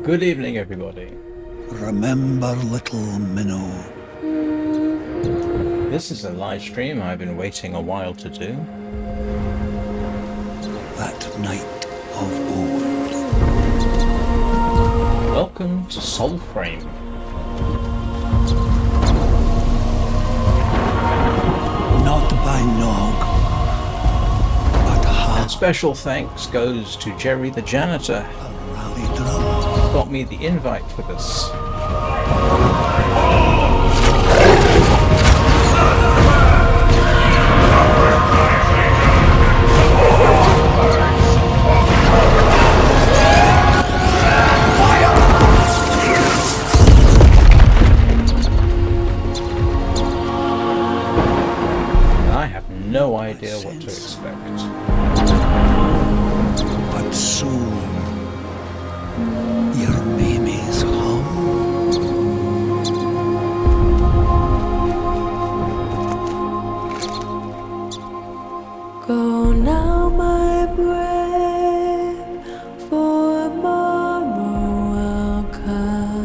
Good evening, everybody. Remember little Minnow. This is a live stream I've been waiting a while to do. That night of old. Welcome to Soulframe. Not by Nog, but And special thanks goes to Jerry the janitor. a rally drum. Got me the invite for this. I have no idea what to expect. But soon, your Mamie's home. Go now, my brave, for tomorrow will come.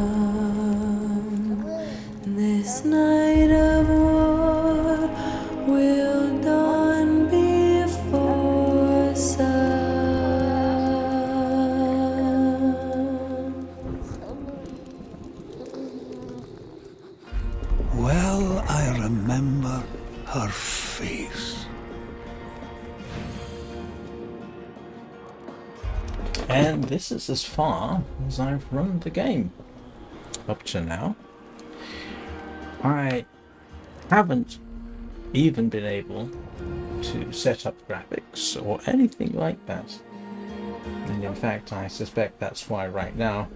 This night of war will dawn before sun. Well, I remember her face. And this is as far as I've run the game up to now. I haven't even been able to set up graphics or anything like that. And in fact, I suspect that's why right now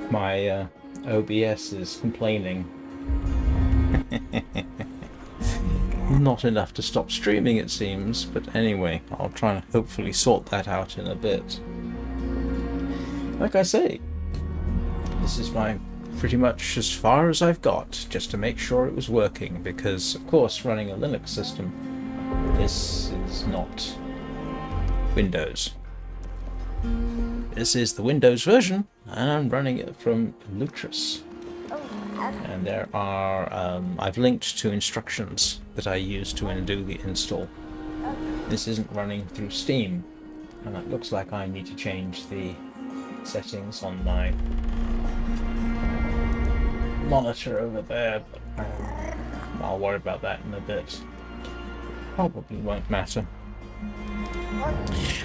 my OBS is complaining. Not enough to stop streaming, it seems, but anyway, I'll try and hopefully sort that out in a bit. Like I say, this is pretty much as far as I've got, just to make sure it was working, because of course running a Linux system, this is not Windows. This is the Windows version, and I'm running it from Lutris. And there are, I've linked to instructions that I use to undo the install. This isn't running through Steam, and it looks like I need to change the settings on my monitor over there, but I'll worry about that in a bit. Probably won't matter.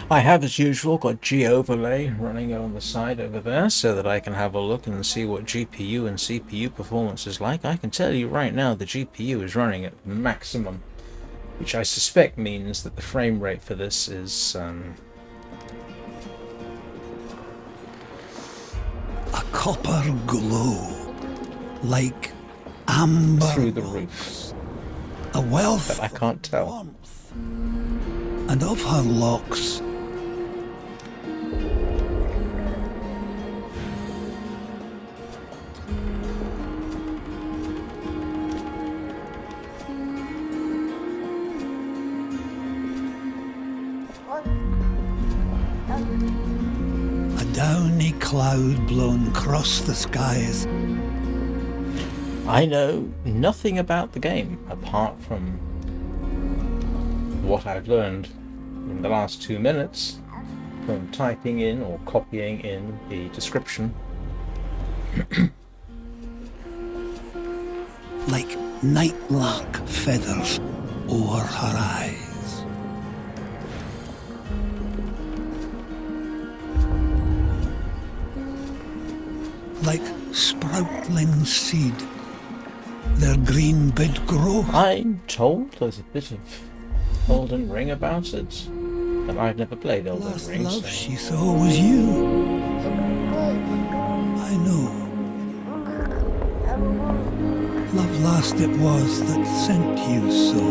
I have, as usual, got G-Overlay running on the side over there so that I can have a look and see what GPU and CPU performance is like. I can tell you right now the GPU is running at maximum, which I suspect means that the frame rate for this is A copper glow, like amber through the rose. roof, A wealth but I can't of tell. warmth. And of her locks, a downy cloud blown across the skies. I know nothing about the game apart from what I've learned in the last 2 minutes from typing in or copying in the description. Like nightlark feathers o'er her eyes. Like sproutling seed, their green bid grow. I'm told there's a bit of Elden Ring about it, but I've never played Elden Last Ring, love so she saw was you. I know. Love last it was that sent you so.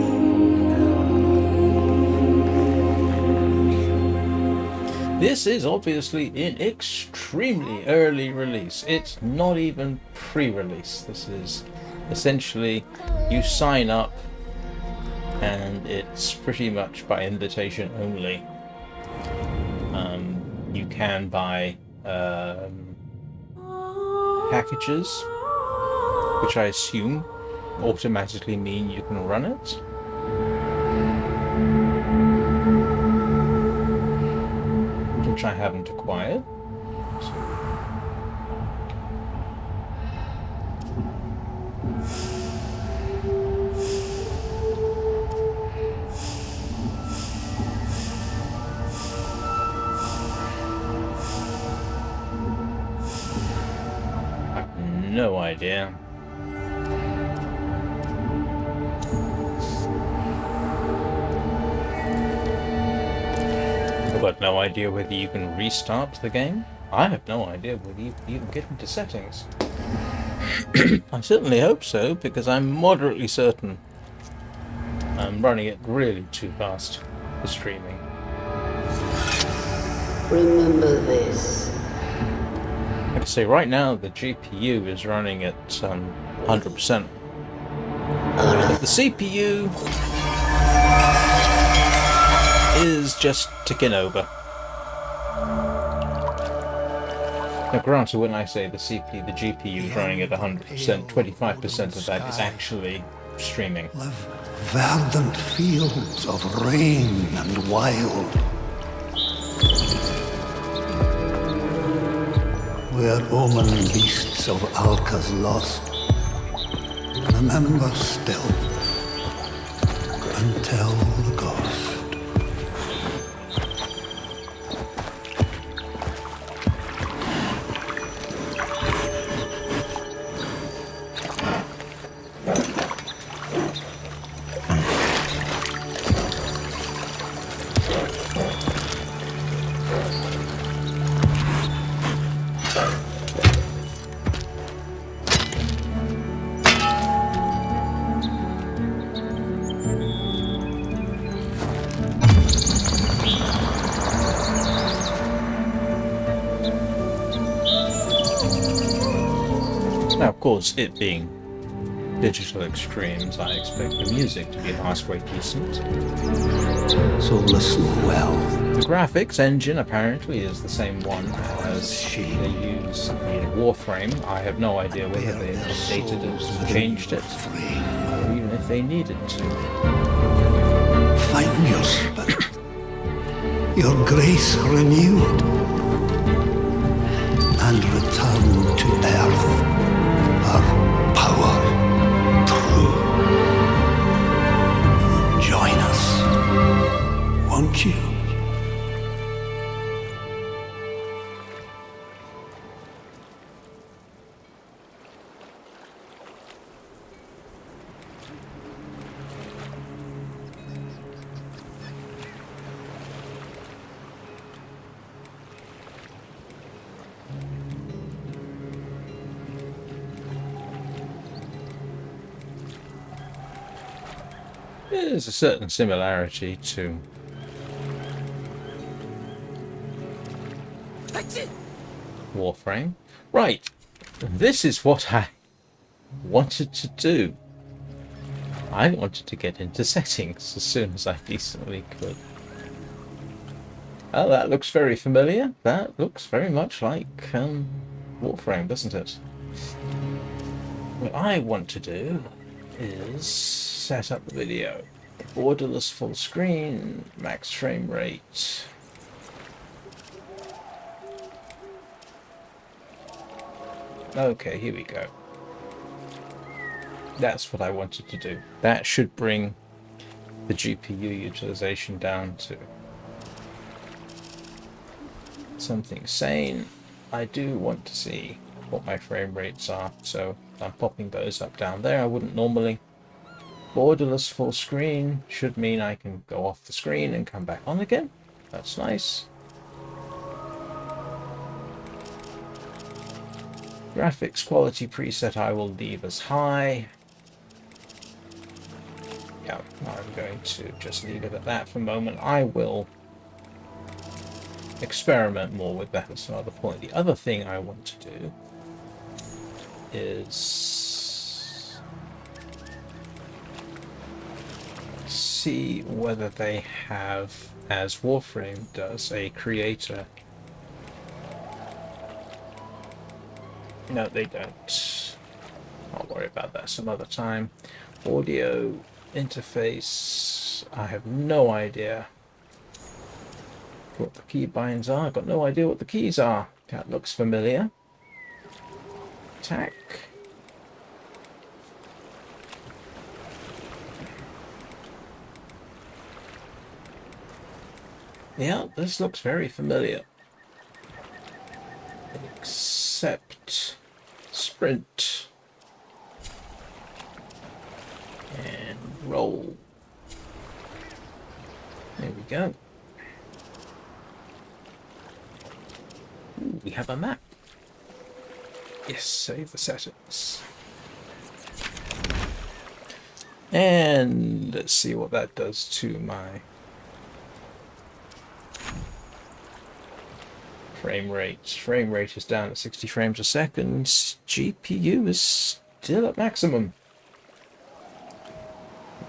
this is obviously in extremely early release. It's not even pre-release. This is essentially you sign up and it's pretty much by invitation only. you can buy packages, which I assume automatically mean you can run it. Which I haven't acquired. I have no idea. I've got no idea whether you can restart the game. I have no idea whether you can even get into settings. I certainly hope so, because I'm moderately certain I'm running it really too fast for streaming. Remember this. Like I say, right now the GPU is running at 100%. But the CPU is just ticking over. Now granted, when I say the GPU is running at 100%, 25% of that is actually streaming. Live verdant fields of rain and wild, where Omen Beasts of Alka's lost. Remember still, and tell the ghost. Now, of course, it being digital extremes, I expect the music to be halfway decent. So listen well. The graphics engine apparently is the same one as they use in Warframe. I have no idea whether they've updated it and changed it, or even if they needed to. Find your spirit, your grace renewed, and return to earth, her power true. Join us, won't you? There's a certain similarity to Warframe. Right, this is what I wanted to do. I wanted to get into settings as soon as I decently could. Oh, that looks very familiar. That looks very much like Warframe, doesn't it? What I want to do is set up the video. Borderless full screen, max frame rate. Okay, here we go. That's what I wanted to do. That should bring the GPU utilization down to something sane. I do want to see what my frame rates are, so I'm popping those up down there. I wouldn't normally. Borderless full screen should mean I can go off the screen and come back on again. That's nice. Graphics quality preset I will leave as high. Yeah, I'm going to just leave it at that for a moment. I will experiment more with that at another point. The other thing I want to do is see whether they have, as Warframe does, a creator No, they don't. I'll worry about that some other time. Audio interface. I have no idea what the keybinds are. I've got no idea what the keys are. That looks familiar. Attack. Yeah, this looks very familiar. Except sprint. And roll. There we go. Ooh, we have a map. Yes, save the settings. And let's see what that does to my frame rate. Frame rate is down at 60 frames a second. GPU is still at maximum,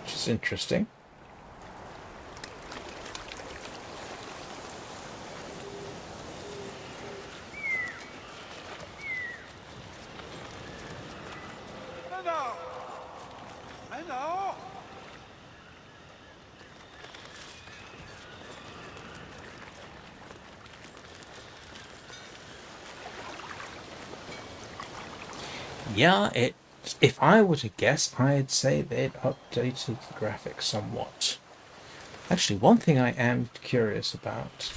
which is interesting. Yeah, if I were to guess, I'd say they'd updated the graphics somewhat. Actually, one thing I am curious about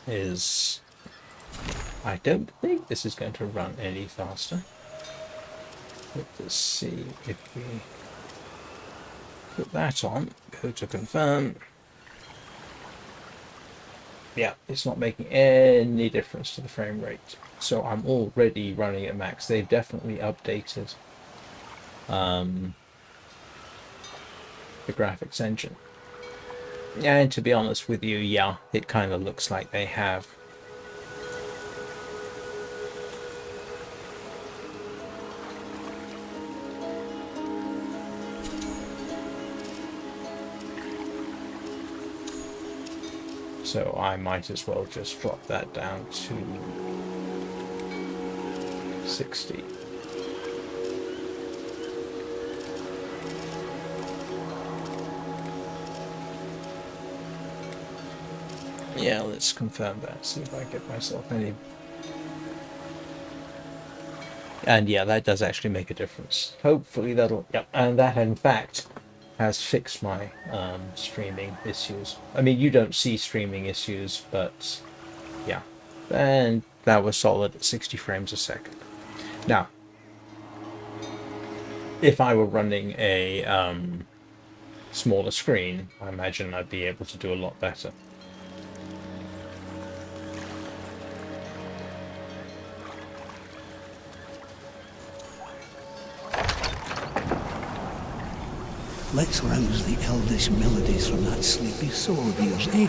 is I don't think this is going to run any faster. Let's see if we put that on, go to confirm. Yeah, it's not making any difference to the frame rate. So I'm already running at max. They've definitely updated the graphics engine. And to be honest with you, yeah, it kind of looks like they have. So I might as well just drop that down to 60. Yeah, let's confirm that, see if I get myself any. And yeah, that does actually make a difference. Hopefully that'll, yep, and that in fact has fixed my streaming issues. I mean, you don't see streaming issues, but yeah. And that was solid at 60 frames a second. Now, if I were running a smaller screen, I imagine I'd be able to do a lot better. Let's rouse the eldish melodies from that sleepy soul of yours, eh?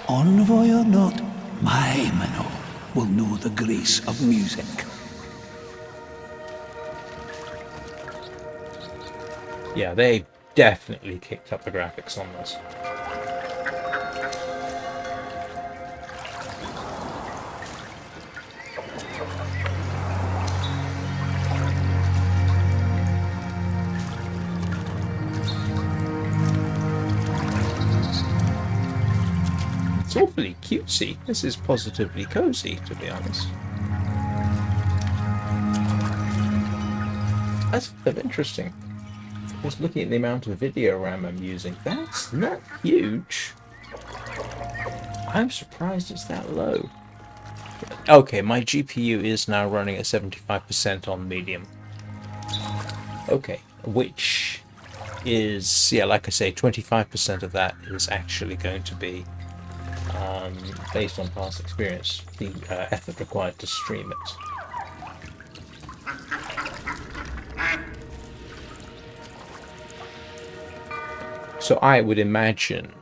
Envoy or not, my minnow will know the grace of music. Yeah, they definitely kicked up the graphics on this. It's awfully cutesy. This is positively cozy, to be honest. That's kind of interesting. Just looking at the amount of video RAM I'm using, that's not huge. I'm surprised it's that low. Okay, my GPU is now running at 75% on medium. Okay, which is, yeah, like I say, 25% of that is actually going to be, based on past experience, the effort required to stream it. So I would imagine,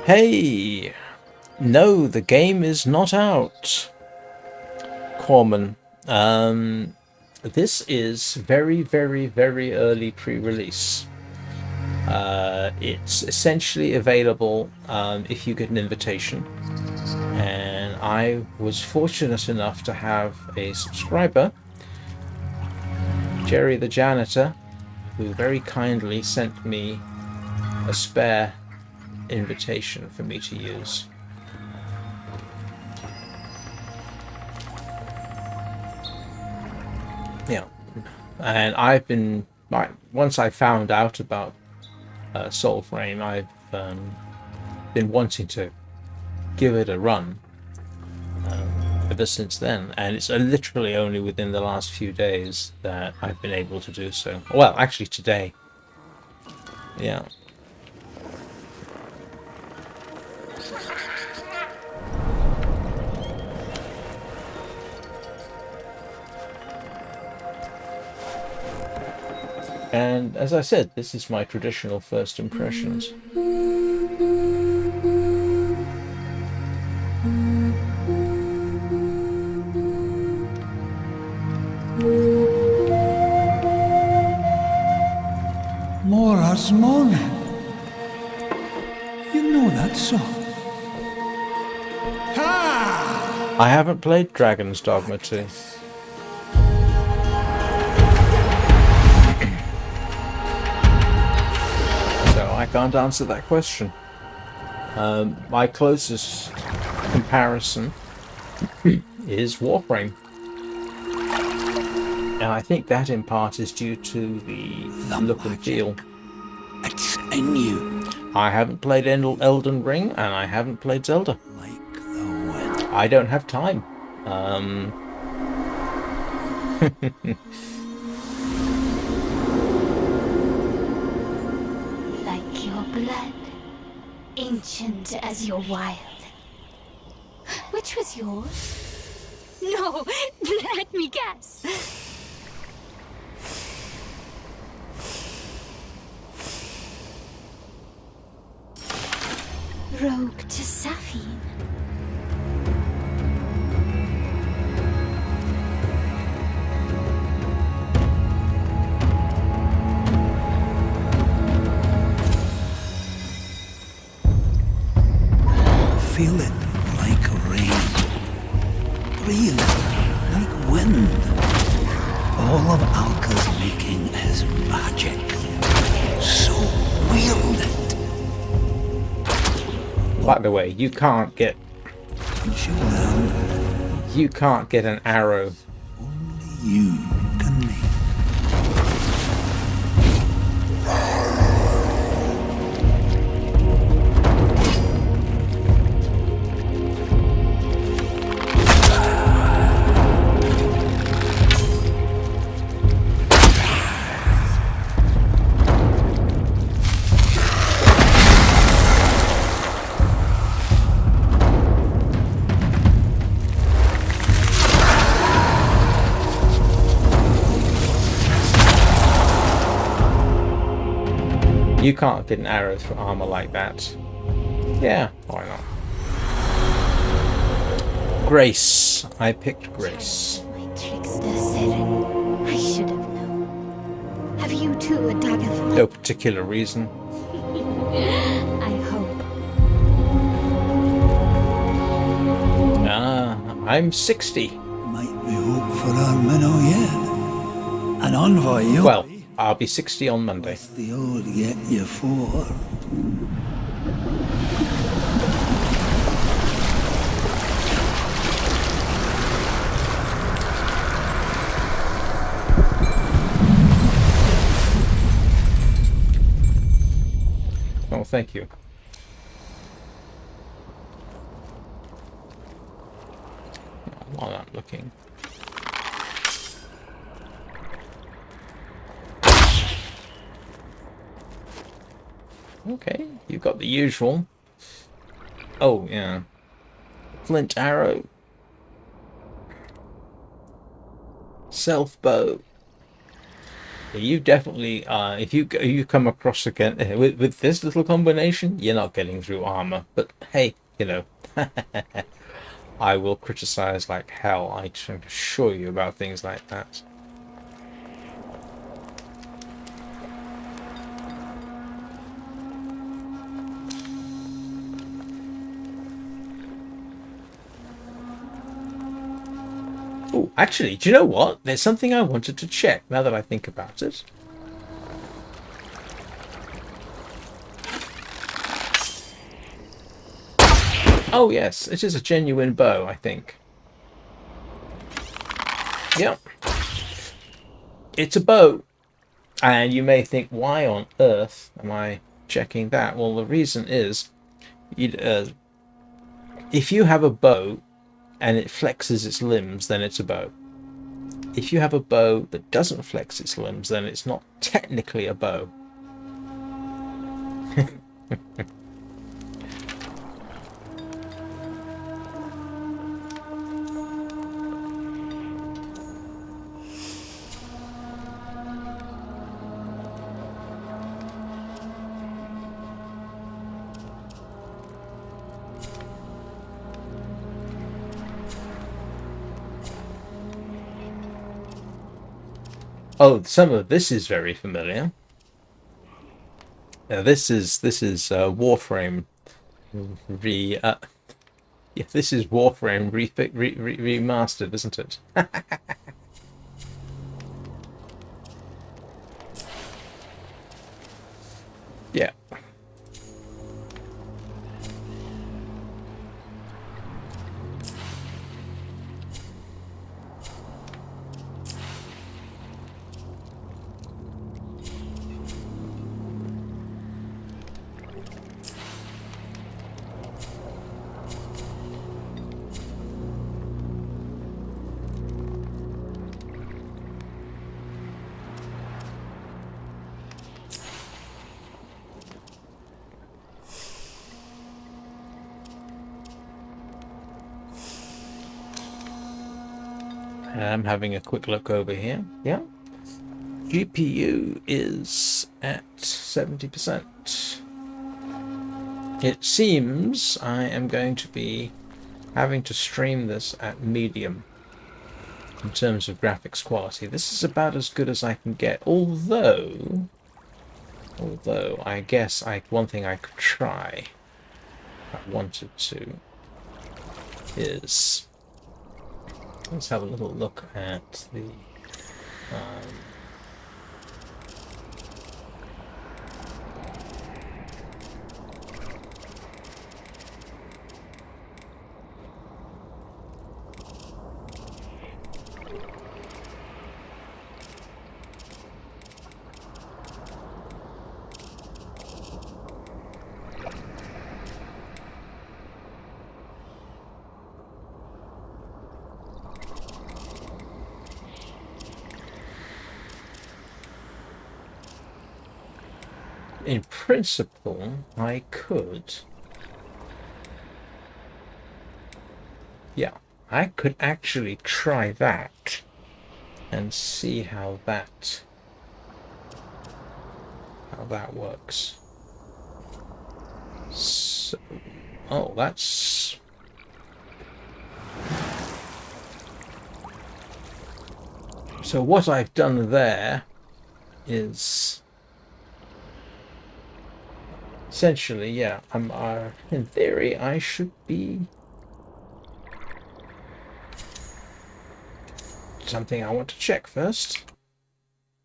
hey, no, the game is not out. Corman, this is very, very, very early pre-release. It's essentially available if you get an invitation, and I was fortunate enough to have a subscriber, Jerry the janitor, who very kindly sent me a spare invitation for me to use. Yeah, and I've been, once I found out about Soulframe, I've been wanting to give it a run ever since then, and it's literally only within the last few days that I've been able to do so. Well, actually today. Yeah. And as I said, this is my traditional first impressions. More Asmon. You know that song. Ha! I haven't played Dragon's Dogma 2. So I can't answer that question. My closest comparison is Warframe. And I think that in part is due to the look and feel. It's in you. I haven't played Elden Ring, and I haven't played Zelda. Like the wind. I don't have time. Like your blood, ancient as your wild. Which was yours? No, let me guess. Rogue to Safine. Feel it like rain. Breathe like wind. All of Alka's making is magic. So wield it. By the way, you can't get Once you learn, you can't get an arrow. only you can make. You can't get an arrow through armor like that. Yeah, why not? Grace. I picked Grace. My trickster Seren. I should have known. Have you too a dagger for me? No particular reason. I hope. I'm 60. Might be hope for our minnow yet. An envoy, you. Well, I'll be 60 on Monday. The old get you for. Oh, thank you. While I'm looking. Okay, you've got the usual. Oh, yeah. Flint arrow. Self bow. You definitely, if you come across again with this little combination, you're not getting through armor. But hey, you know, I will criticize like hell. I can assure you about things like that. Oh, actually, do you know what? There's something I wanted to check now that I think about it. Oh yes, it is a genuine bow, I think. Yep. It's a bow. And you may think, why on earth am I checking that? Well, the reason is, if you have a bow and it flexes its limbs, then it's a bow. If you have a bow that doesn't flex its limbs, then it's not technically a bow. Oh, some of this is very familiar. This is Warframe yeah, this is Warframe remastered, isn't it? Yeah. I'm having a quick look over here. Yeah. GPU is at 70%. It seems I am going to be having to stream this at medium in terms of graphics quality. This is about as good as I can get, although I guess one thing I could try if I wanted to is, let's have a little look at the in principle, I could. Yeah, I could actually try that and see how that works. So, oh, that's so what I've done there is essentially, yeah, in theory, I should be something I want to check first.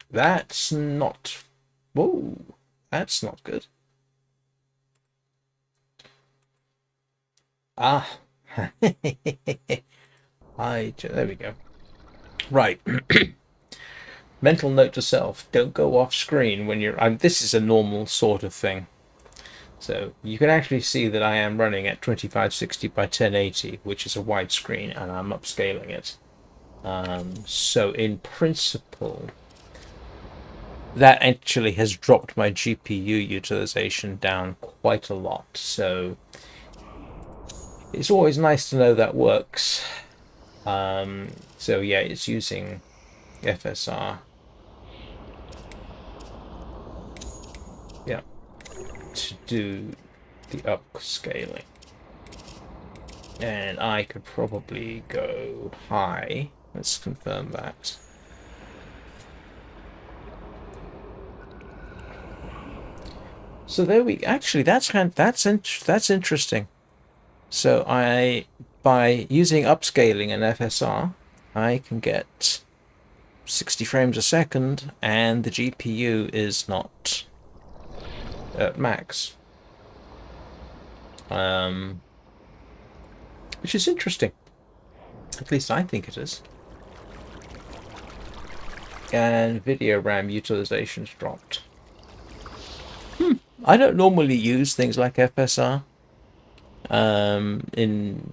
That's not, whoa, that's not good. Ah, there we go. Right. Mental note to self, don't go off screen when you're, this is a normal sort of thing. So you can actually see that I am running at 2560 by 1080, which is a widescreen, and I'm upscaling it. So in principle, that actually has dropped my GPU utilization down quite a lot. So it's always nice to know that works. So yeah, it's using FSR. Yeah. To do the upscaling, and I could probably go high. Let's confirm that. So there we actually that's interesting. So by using upscaling and FSR, I can get 60 frames a second, and the GPU is not at max. Which is interesting. At least I think it is. And video RAM utilization's dropped. I don't normally use things like FSR. In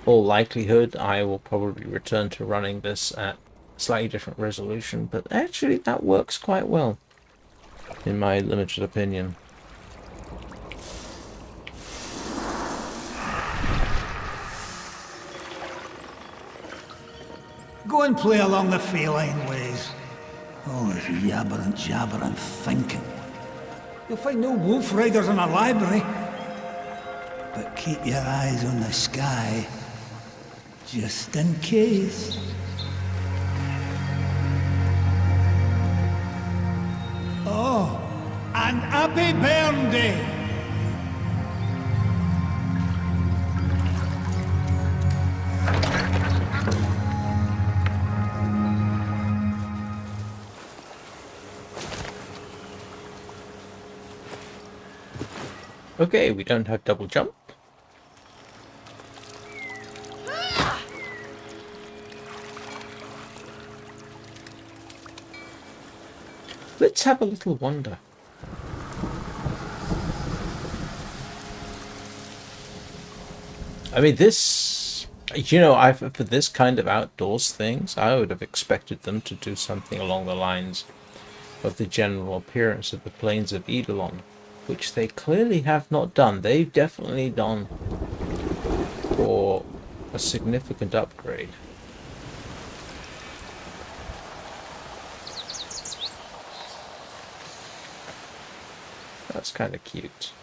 all likelihood, I will probably return to running this at slightly different resolution, but actually that works quite well, in my limited opinion. Go and play along the feline ways. All this yabbering, jabbering thinking. You'll find no wolf riders in a library. But keep your eyes on the sky, just in case. Oh, and happy burn day! Okay, we don't have double jump. Let's have a little wander. I mean, this, you know, for this kind of outdoors things, I would have expected them to do something along the lines of the general appearance of the plains of Eidolon, which they clearly have not done. They've definitely done for a significant upgrade. That's kind of cute.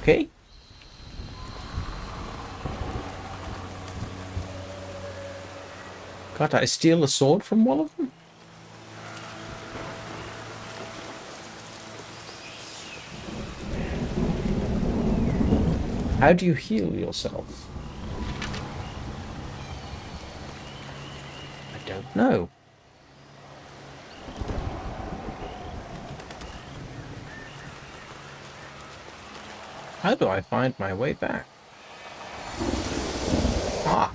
Okay. Can't I steal a sword from one of them? How do you heal yourself? I don't know. How do I find my way back? Ah.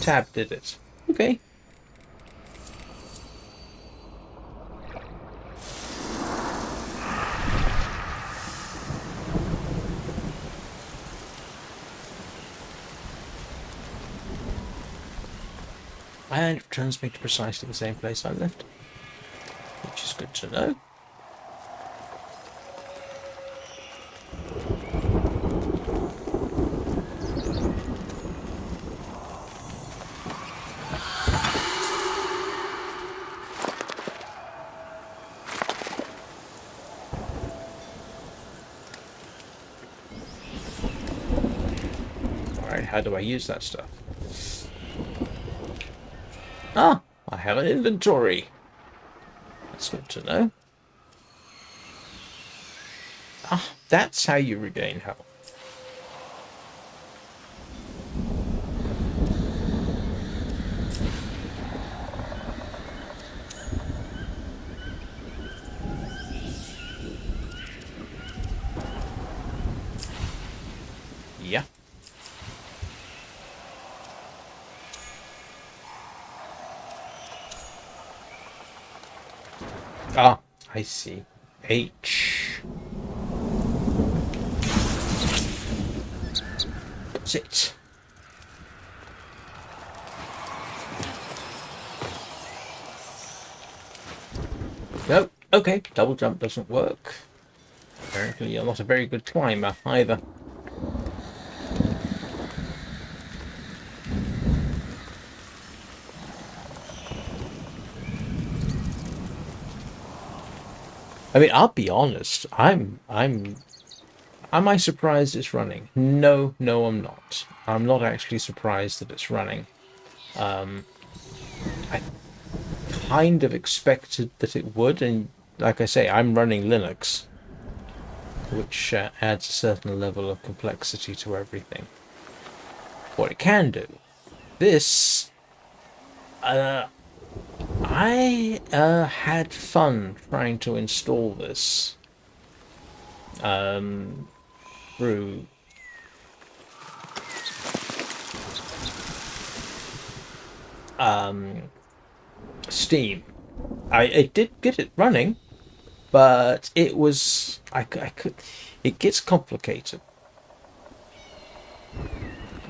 Tab did it. Okay. And it returns me to precisely the same place I left, which is good to know. Alright, how do I use that stuff? Ah, I have an inventory. That's good to know. Ah, that's how you regain health. Yeah. Ah, I see. H. That's it. No, okay, double jump doesn't work. Apparently you're not a very good climber either. I mean, I'll be honest. Am I surprised it's running? No, no, I'm not. I'm not actually surprised that it's running. I kind of expected that it would, and like I say, I'm running Linux, which adds a certain level of complexity to everything. What it can do. This, I had fun trying to install this through Steam. I did get it running, but it was I could. It gets complicated.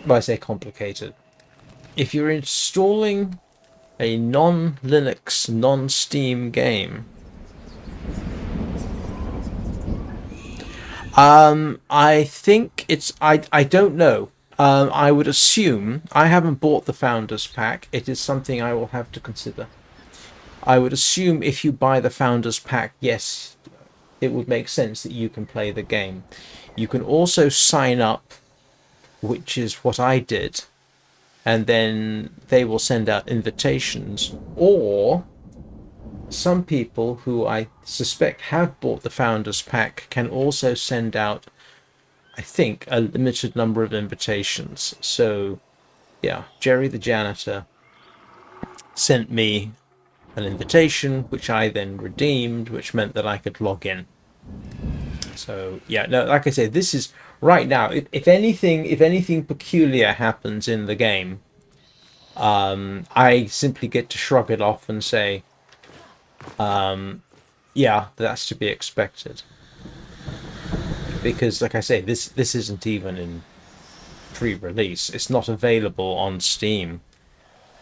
Well, I say complicated. If you're installing a non-Linux, non-Steam game, I think it's I don't know. I would assume I haven't bought the Founders Pack. It is something I will have to consider. I would assume if you buy the Founders Pack, yes, it would make sense that you can play the game. You can also sign up, which is what I did, and then they will send out invitations. Or some people who I suspect have bought the Founders Pack can also send out, I think, a limited number of invitations. So, yeah, Jerry the janitor sent me an invitation, which I then redeemed, which meant that I could log in. So, yeah, no, like I say, this is right now. If anything peculiar happens in the game, I simply get to shrug it off and say, yeah, that's to be expected. Because, like I say, this isn't even in pre-release. It's not available on Steam.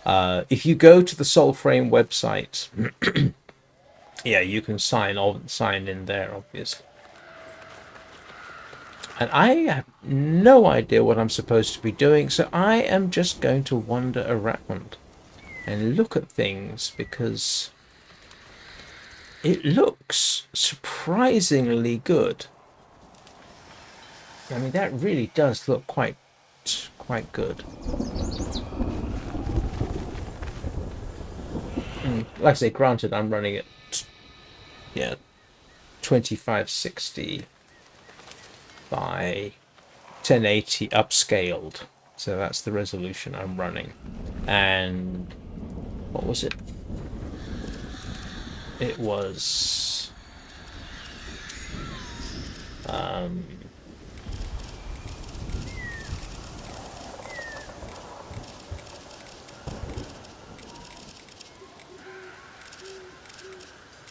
If you go to the Soulframe website, yeah, you can sign in there, obviously. And I have no idea what I'm supposed to be doing, so I am just going to wander around and look at things, because it looks surprisingly good. I mean, that really does look quite good. Like I say, granted, I'm running it, 2560 by 1080 upscaled. So that's the resolution I'm running. And what was it? It was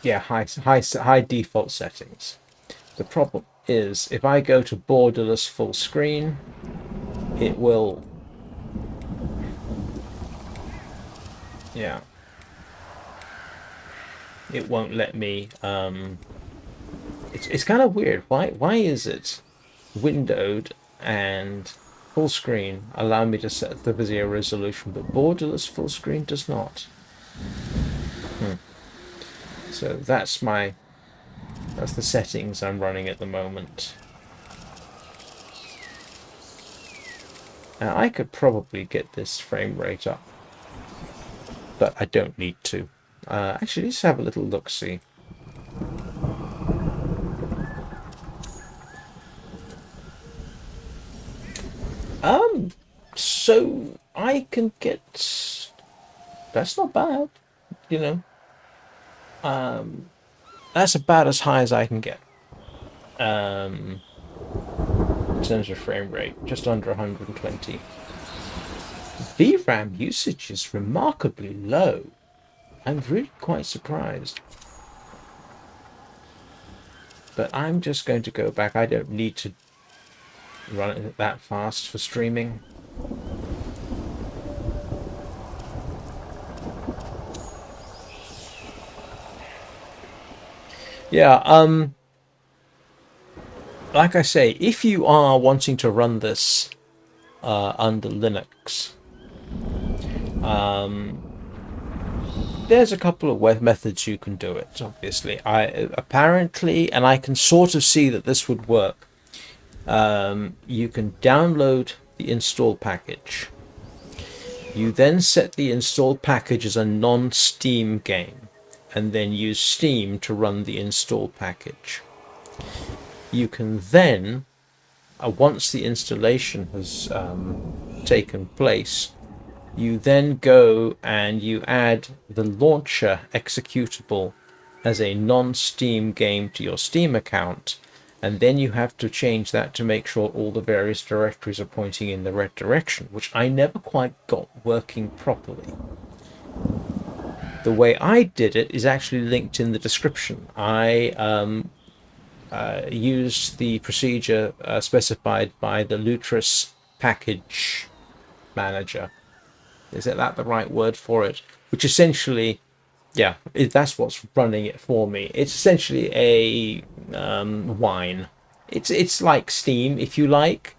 yeah, high default settings. The problem is, if I go to borderless full screen, it will, yeah, it won't let me. It's kind of weird. Why is it windowed and full screen allow me to set the video resolution, but borderless full screen does not? So that's the settings I'm running at the moment. Now I could probably get this frame rate up, but I don't need to. Actually, let's have a little look-see. So I can get... That's not bad, you know. That's about as high as I can get. In terms of frame rate, just under 120. VRAM usage is remarkably low. I'm really quite surprised. But I'm just going to go back. I don't need to run it that fast for streaming. Yeah, like I say, if you are wanting to run this under Linux, there's a couple of methods you can do it. Obviously, apparently, and I can sort of see that this would work. You can download the install package. You then set the installed package as a non-Steam game, and then use Steam to run the install package. You can then, once the installation has taken place, you then go and you add the launcher executable as a non-Steam game to your Steam account, and then you have to change that to make sure all the various directories are pointing in the right direction, which I never quite got working properly. The way I did it is actually linked in the description. I used the procedure specified by the Lutris package manager. Is that the right word for it? Which essentially, yeah, that's what's running it for me. It's essentially a wine. It's like Steam, if you like.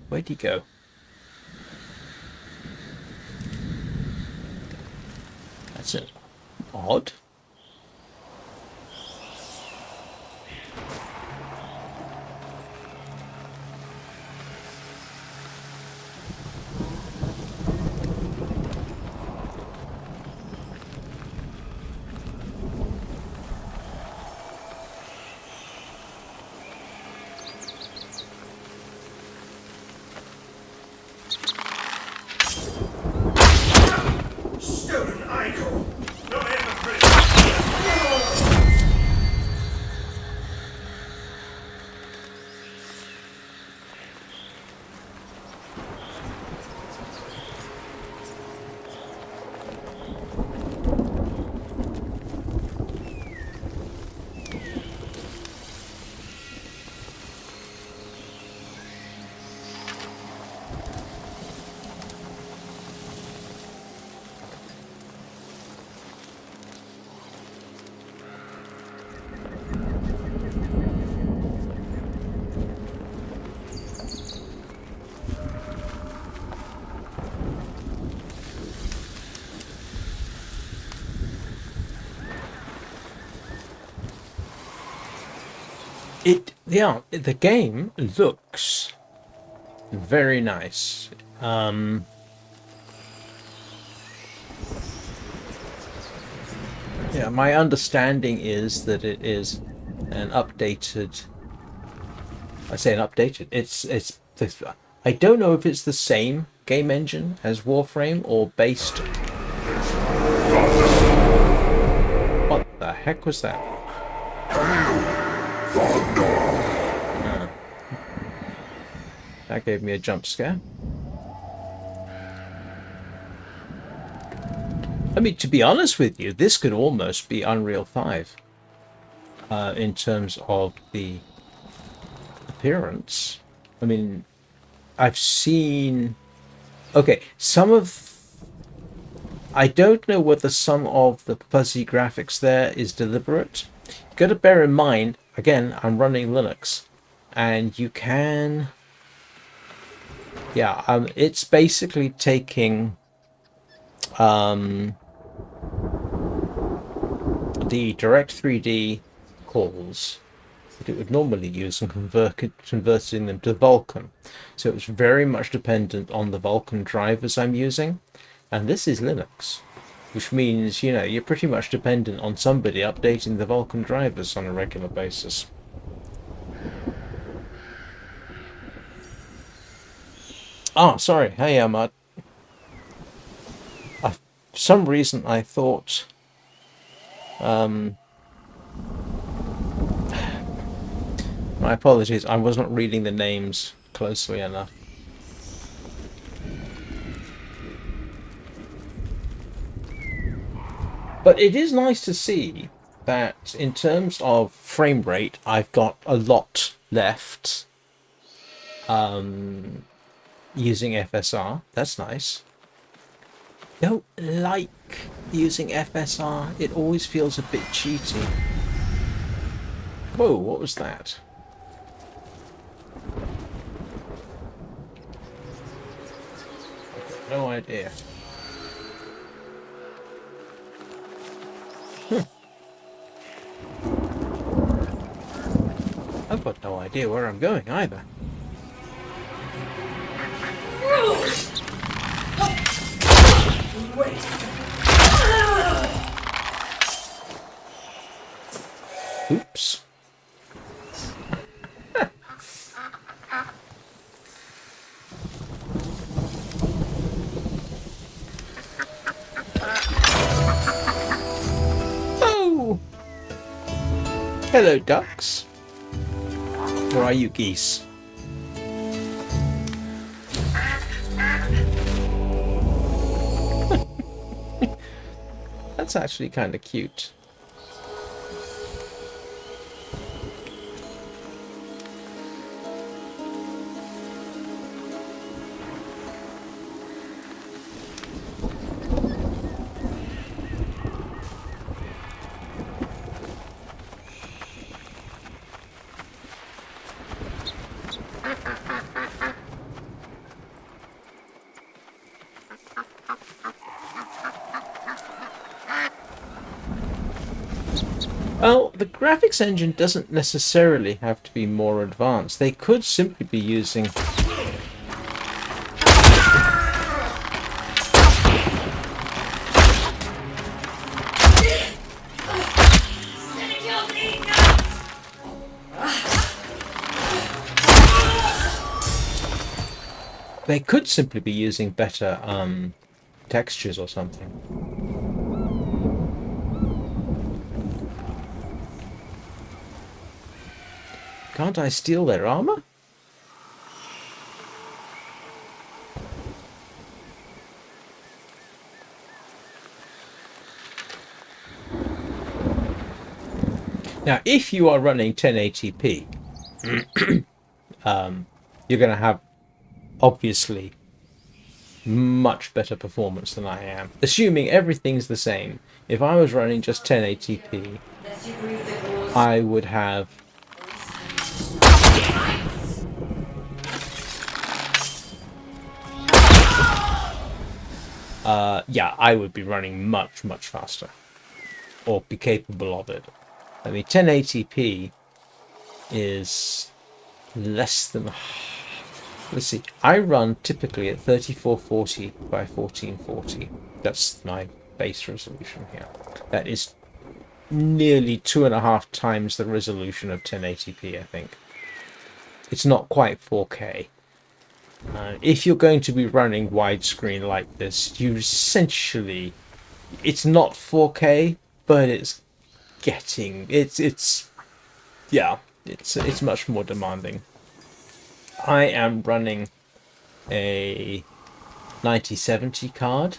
Where'd he go? That's it. Odd. The game looks very nice. Yeah, my understanding is that it is an updated. I say an updated. I don't know if it's the same game engine as Warframe or based. What the heck was that? That gave me a jump scare. I mean, to be honest with you, this could almost be Unreal 5 in terms of the appearance. I mean, I've seen... Okay, some of I don't know whether some of the fuzzy graphics there is deliberate. You've got to bear in mind, again, I'm running Linux, and you can... Yeah, it's basically taking the direct 3D calls that it would normally use and converting them to Vulkan. So it's very much dependent on the Vulkan drivers I'm using. And this is Linux, which means, you know, you're pretty much dependent on somebody updating the Vulkan drivers on a regular basis. Oh, sorry. Hey, Ahmad. For some reason, I thought... my apologies, I wasn't reading the names closely enough. But it is nice to see that in terms of frame rate, I've got a lot left using FSR. That's nice. Don't like using FSR. It always feels a bit cheaty. Whoa, what was that? No idea. I've got no idea where I'm going either. Oops. Oh! Hello, ducks. Or are you geese? That's actually kind of cute. Well, the graphics engine doesn't necessarily have to be more advanced. They could simply be using... They could simply be using better textures or something. Can't I steal their armor? Now, if you are running 1080p, you're going to have, obviously, much better performance than I am. Assuming everything's the same. If I was running just 1080p, I would have... yeah, I would be running much, much faster. Or be capable of it. I mean, 1080p is less than... Let's see, I run typically at 3440 by 1440. That's my base resolution here. That is nearly 2.5 times the resolution of 1080p, I think. It's not quite 4K. If you're going to be running widescreen like this, you essentially... It's not 4K, but it's getting... It's much more demanding. I am running a 9070 card,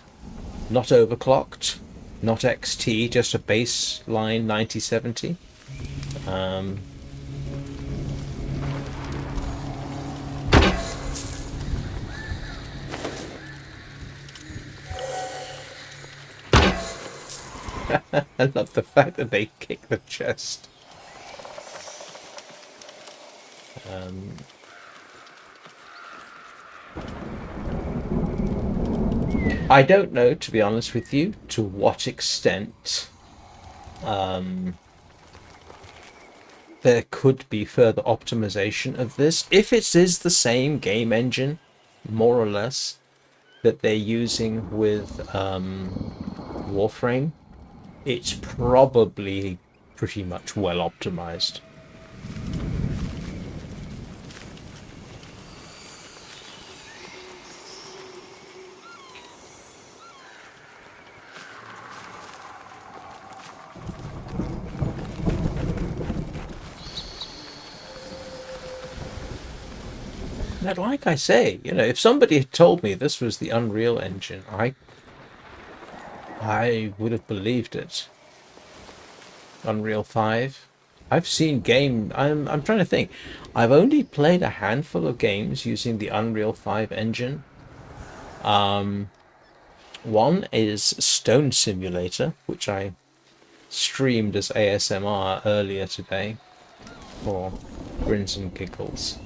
not overclocked, not XT, just a baseline 9070. I love the fact that they kick the chest. I don't know, to be honest with you, to what extent there could be further optimization of this. If it is the same game engine, more or less, that they're using with Warframe, it's probably pretty much well optimized. But like I say, you know, if somebody had told me this was the Unreal Engine, I would have believed it. Unreal 5. I've seen I'm trying to think. I've only played a handful of games using the Unreal 5 engine. One is Stone Simulator, which I streamed as ASMR earlier today for grins and giggles.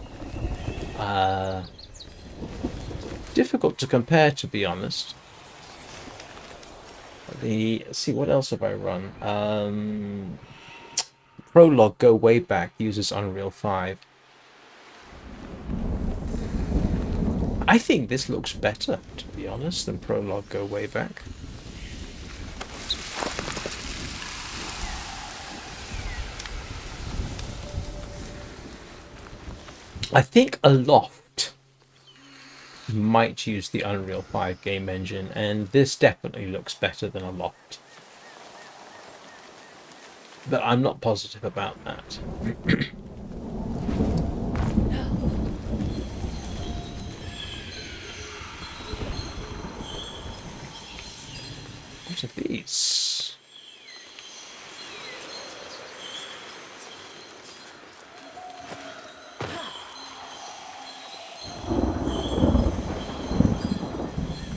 Difficult to compare, to be honest. Let's see, what else have I run? Prologue Go Way Back uses Unreal 5. I think this looks better, to be honest, than Prologue Go Way Back. I think Aloft might use the Unreal 5 game engine, and this definitely looks better than Aloft. But I'm not positive about that. What are these?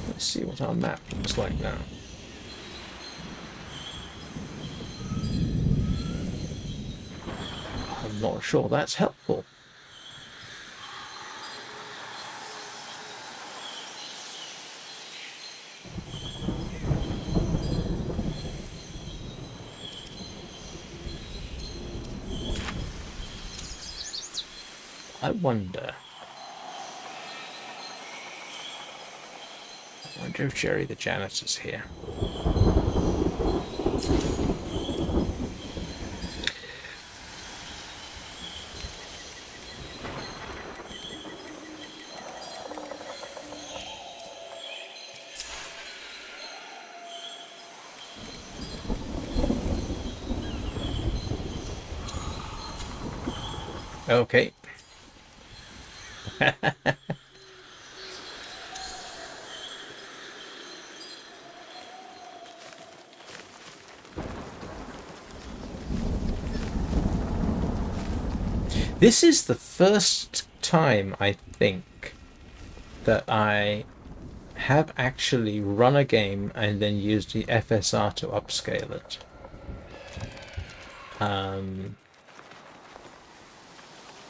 Let's see what our map looks like now. I'm not sure that's helpful. I wonder if Jerry the janitor's here. Okay. This is the first time, I think, that I have actually run a game and then used the FSR to upscale it.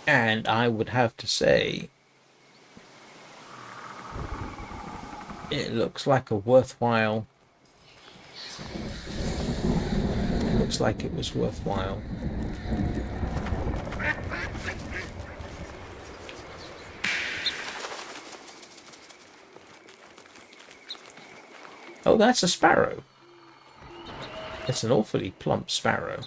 And I would have to say, it looks like a worthwhile. It looks like it was worthwhile. Oh, that's a sparrow. It's an awfully plump sparrow.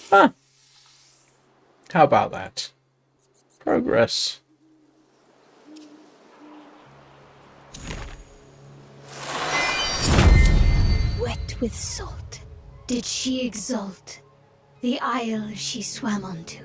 Huh. How about that? Progress. Wet with salt. Did she exalt the isle she swam onto?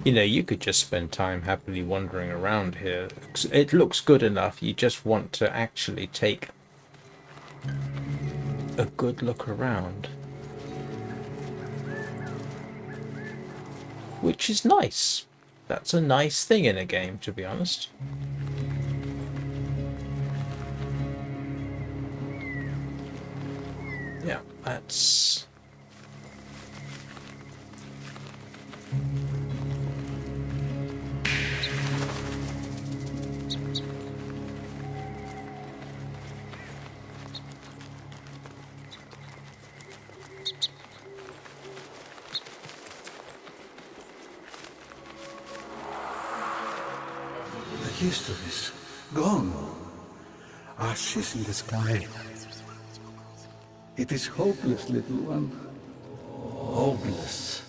You know, you could just spend time happily wandering around here. It looks good enough. You just want to actually take a good look around. Which is nice. That's a nice thing in a game, to be honest. Yeah, that's... The history's gone. Ashes in the sky. It is hopeless, little one. Hopeless.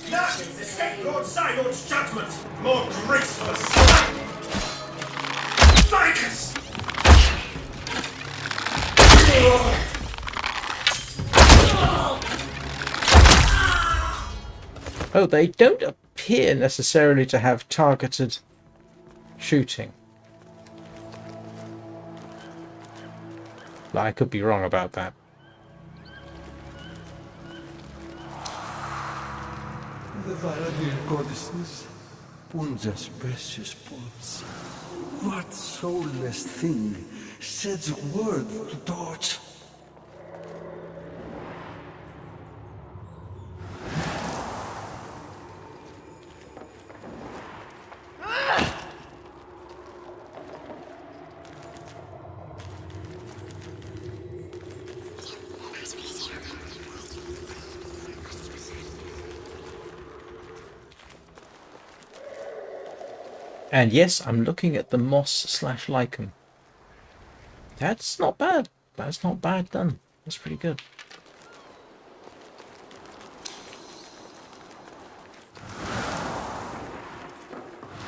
That escape Lord Synod's judgment! More graceful! Vikings! Oh, they don't appear necessarily to have targeted shooting. I could be wrong about that. The Varadil goddesses, Punja's precious pulse. What soulless thing says a word to torch? And yes, I'm looking at the moss/lichen. That's not bad. That's not bad done. That's pretty good.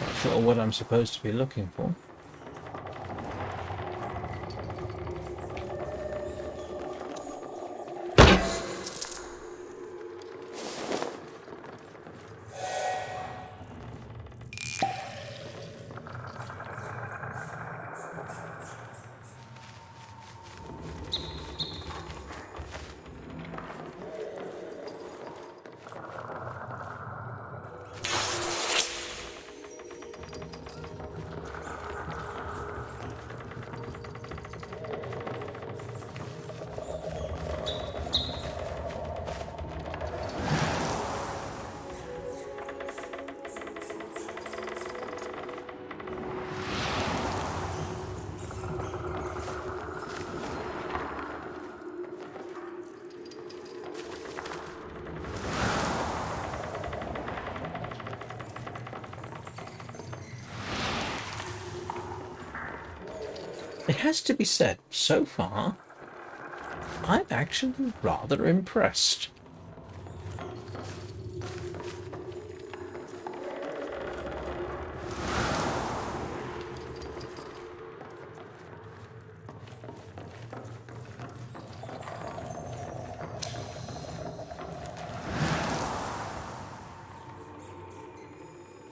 Not sure what I'm supposed to be looking for. It has to be said, so far, I'm actually rather impressed.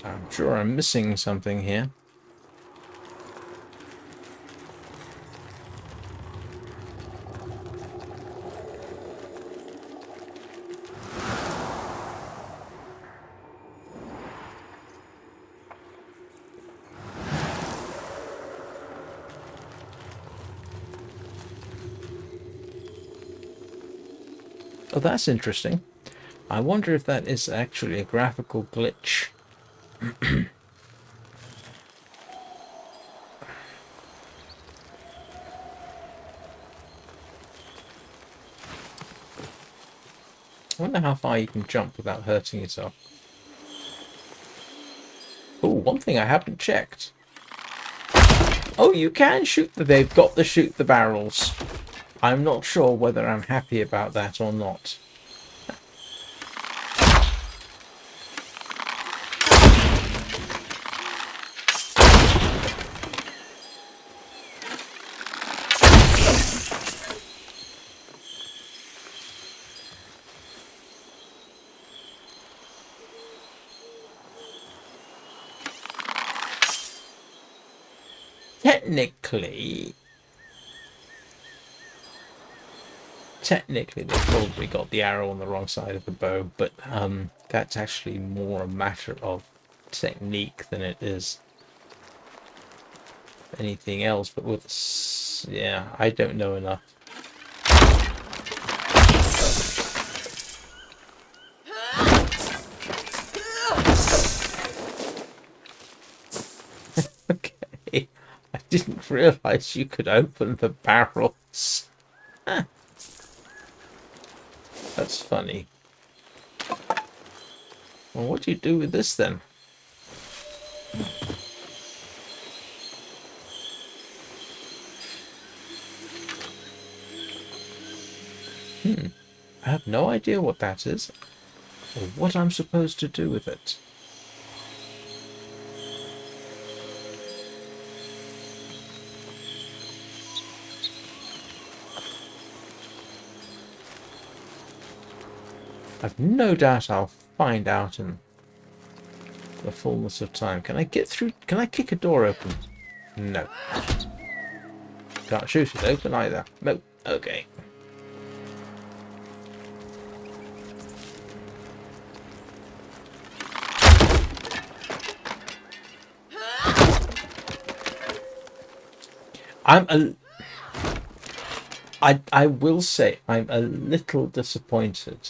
I'm sure I'm missing something here. Oh, that's interesting. I wonder if that is actually a graphical glitch. I wonder how far you can jump without hurting yourself. one thing I haven't checked. Oh, you can shoot they've got to shoot the barrels. I'm not sure whether I'm happy about that or not. Technically, they probably got the arrow on the wrong side of the bow, but that's actually more a matter of technique than it is anything else. But yeah, I don't know enough. Okay, I didn't realize you could open the barrels. That's funny. Well, what do you do with this then? I have no idea what that is, or what I'm supposed to do with it. I've no doubt I'll find out in the fullness of time. Can I get through? Can I kick a door open? No. Can't shoot it open either. No. Okay. I will say I'm a little disappointed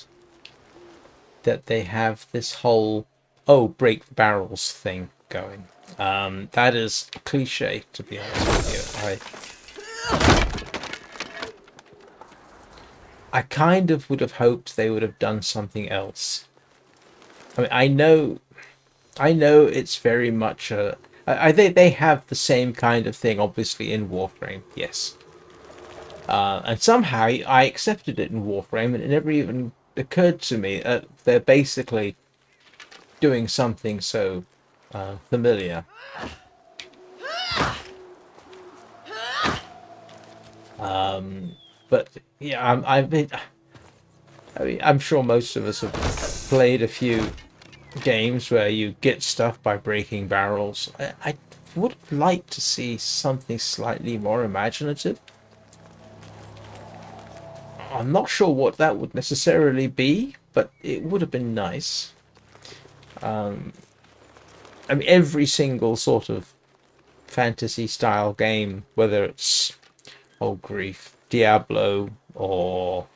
that they have this whole break the barrels thing going. That is a cliche, to be honest with you. I kind of would have hoped they would have done something else. I mean, I know it's very much they have the same kind of thing, obviously, in Warframe, yes. And somehow I accepted it in Warframe, and it never even occurred to me they're basically doing something so familiar. But yeah, I'm sure most of us have played a few games where you get stuff by breaking barrels. I would like to see something slightly more imaginative. I'm not sure what that would necessarily be, but it would have been nice. I mean, every single sort of fantasy style game, whether it's, oh grief, Diablo, or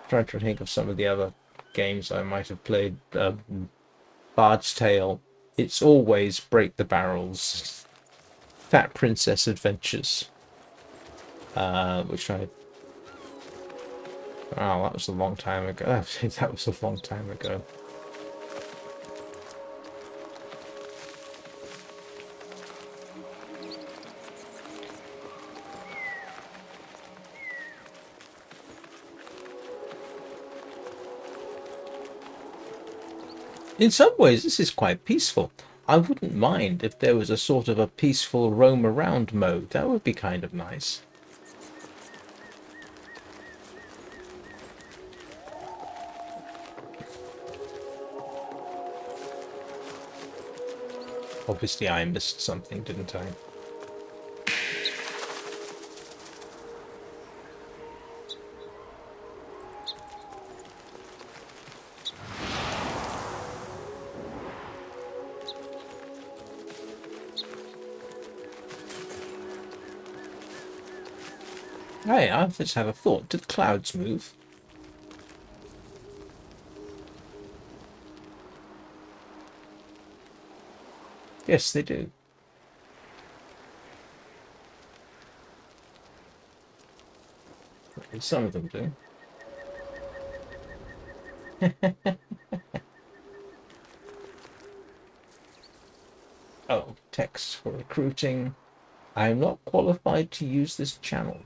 I'm trying to think of some of the other games I might have played, Bard's Tale, it's always break the barrels. Fat Princess Adventures, which that was a long time ago. That was a long time ago. In some ways, this is quite peaceful. I wouldn't mind if there was a sort of a peaceful roam around mode. That would be kind of nice. Obviously, I missed something, didn't I? Hey, I've just had a thought. Did the clouds move? Yes, they do. Some of them do. Oh, text for recruiting. I am not qualified to use this channel.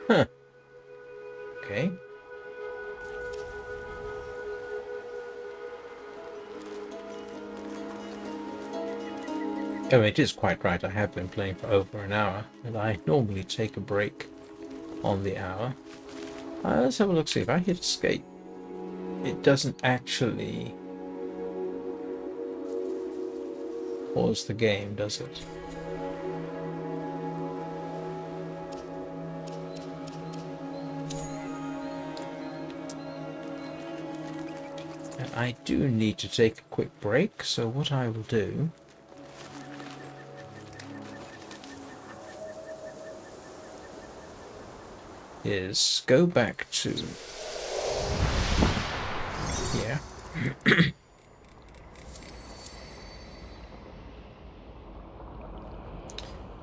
Huh. Okay. Oh, it is quite right. I have been playing for over an hour, and I normally take a break on the hour. Let's have a look, see if I hit escape. It doesn't actually pause the game, does it? And I do need to take a quick break, so what I will do is go back to here.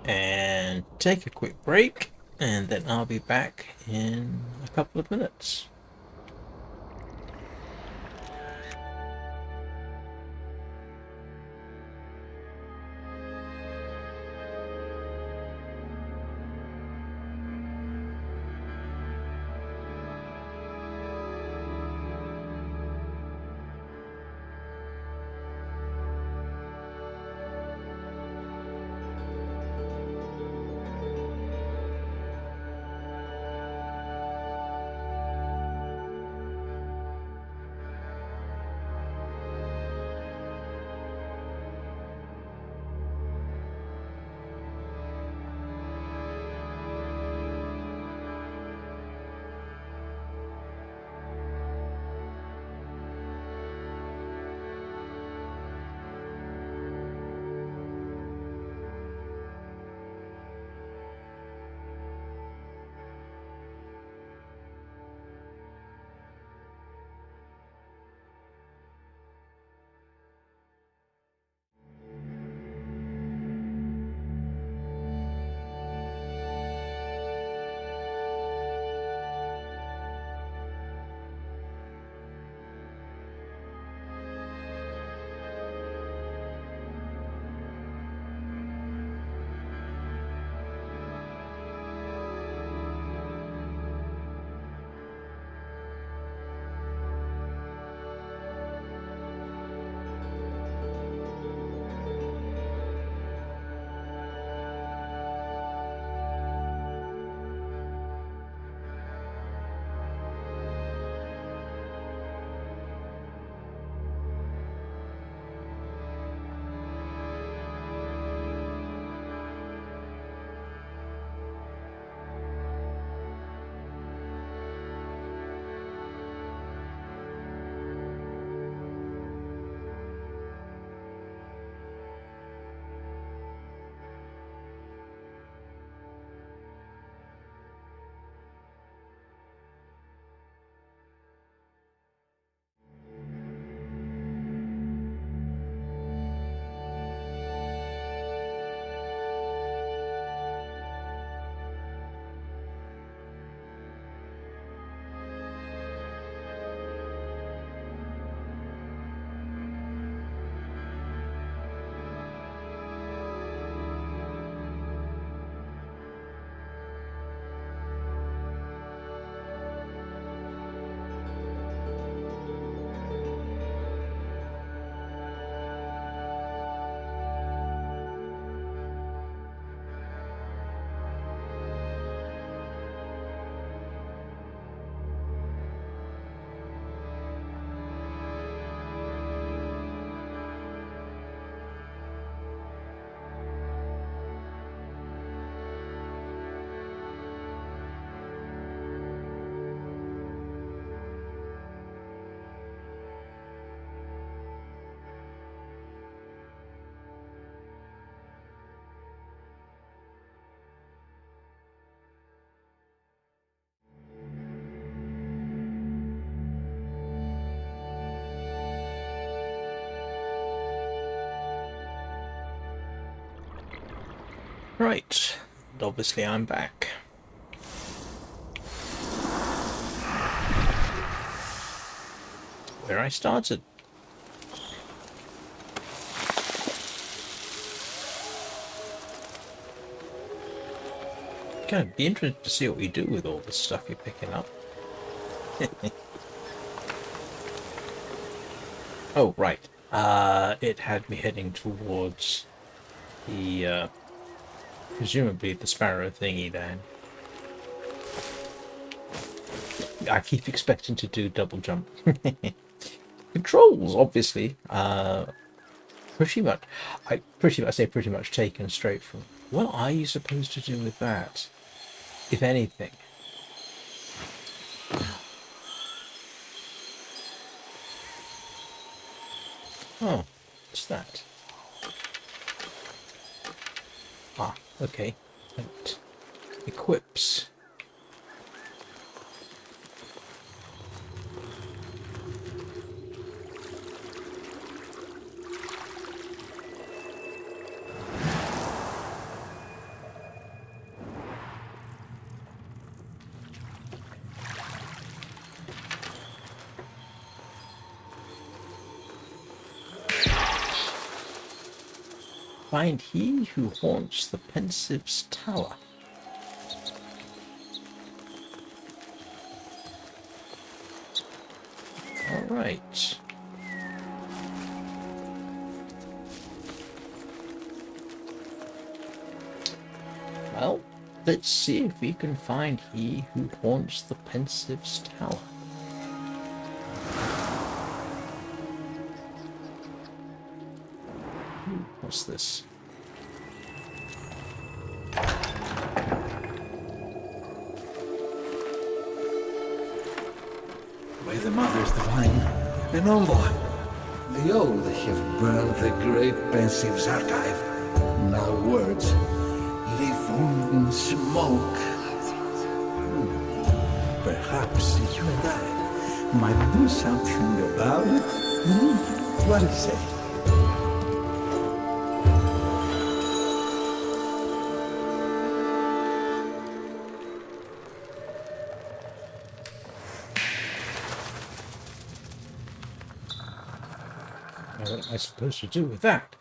And take a quick break, and then I'll be back in a couple of minutes. Right, and obviously I'm back. where I started. Gonna be interested to see what you do with all the stuff you're picking up. Oh, right. It had me heading towards the, presumably the sparrow thingy then. I keep expecting to do double jump. Controls, obviously, pretty much, I say pretty much taken straight from. What are you supposed to do with that, if anything? Oh, what's that? Ah, okay. It equips. Find he who haunts the Pensive's tower. Alright. Well, let's see if we can find he who haunts the Pensive's tower. What's this? By the Mothers Divine, an envoy. The old have burned the great Pensive's archive. Now words live on in smoke. Perhaps you and I might do something about it. What do you say? What am I supposed to do with that?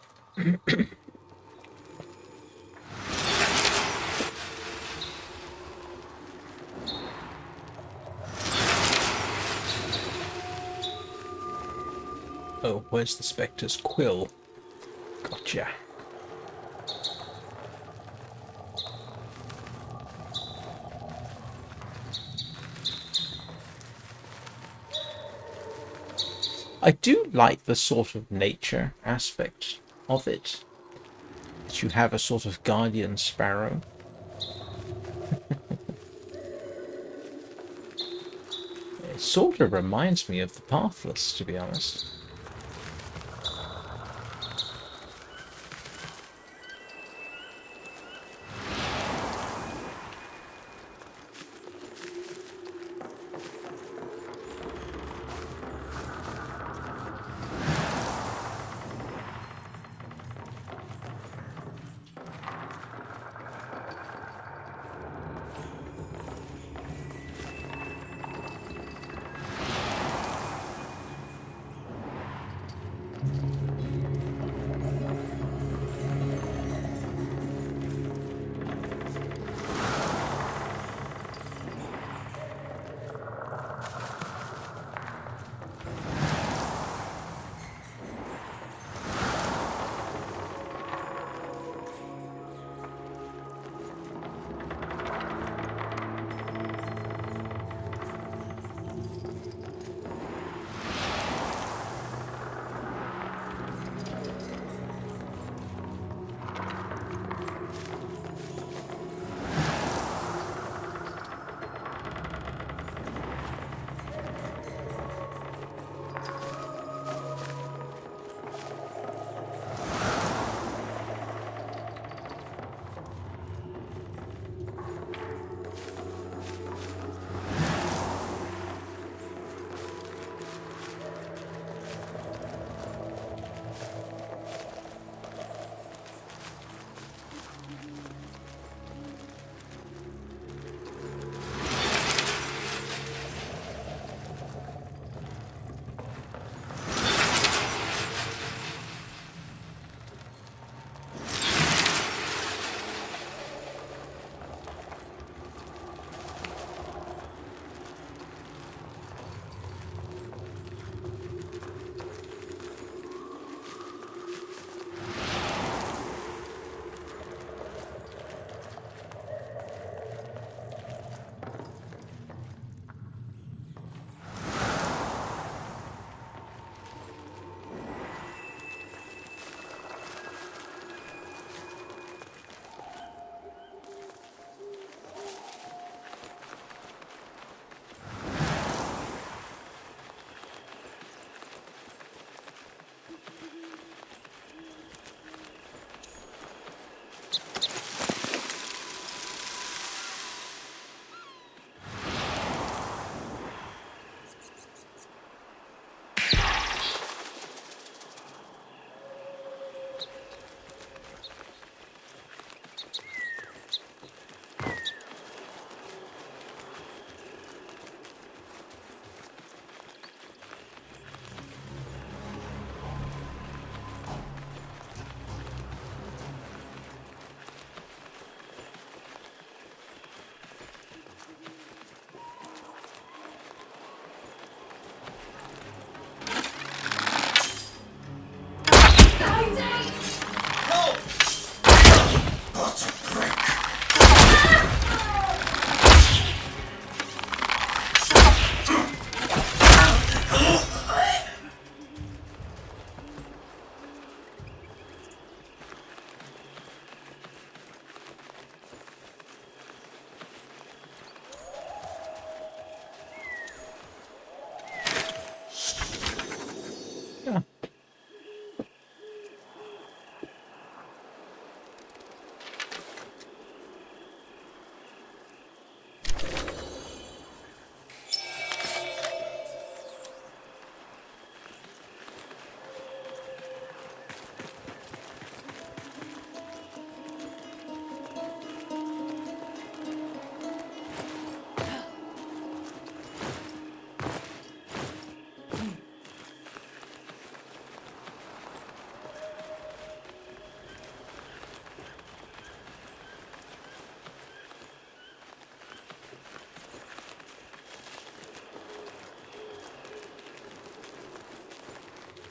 Oh, where's the Spectre's quill? Gotcha. I do like the sort of nature aspect of it. That you have a sort of guardian sparrow. It sort of reminds me of the Pathless, to be honest.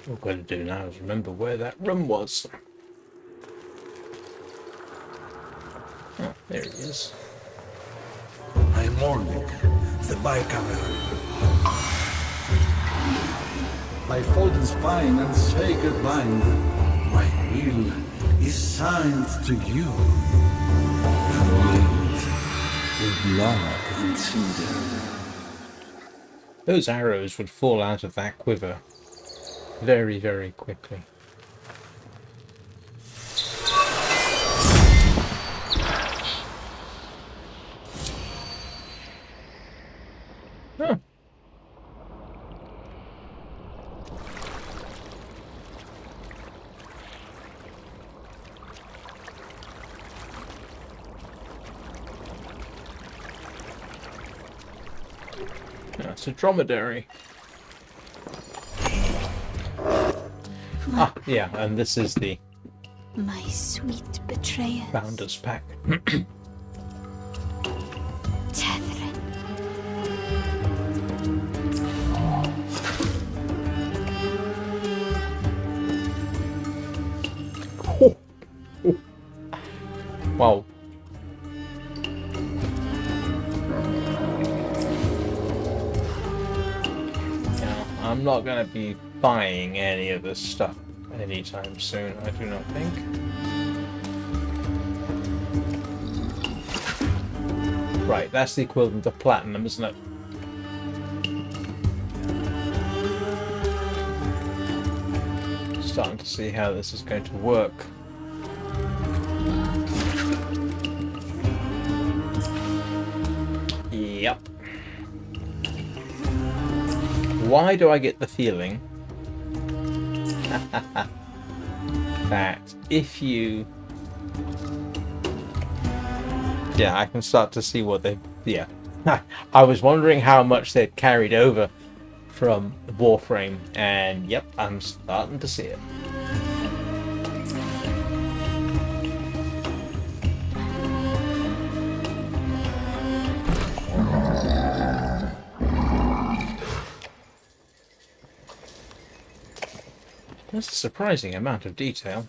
All I've got to do now is remember where that room was. Oh, there he is. I'm mourning the bicameral. My folded spine and sacred bind, my will is signed to you. Linked in blood and cinder. Those arrows would fall out of that quiver very, very quickly. Huh. That's a dromedary. Ah, yeah, and this is the My sweet betrayer. Founders Pack. Tethrin. Wow. Yeah, I'm not going to be buying any of this stuff anytime soon, I do not think. Right, that's the equivalent of platinum, isn't it? Starting to see how this is going to work. Yep. Why do I get the feeling that if you... Yeah, I can start to see what they... Yeah. I was wondering how much they'd carried over from Warframe, and yep, I'm starting to see it. That's a surprising amount of detail.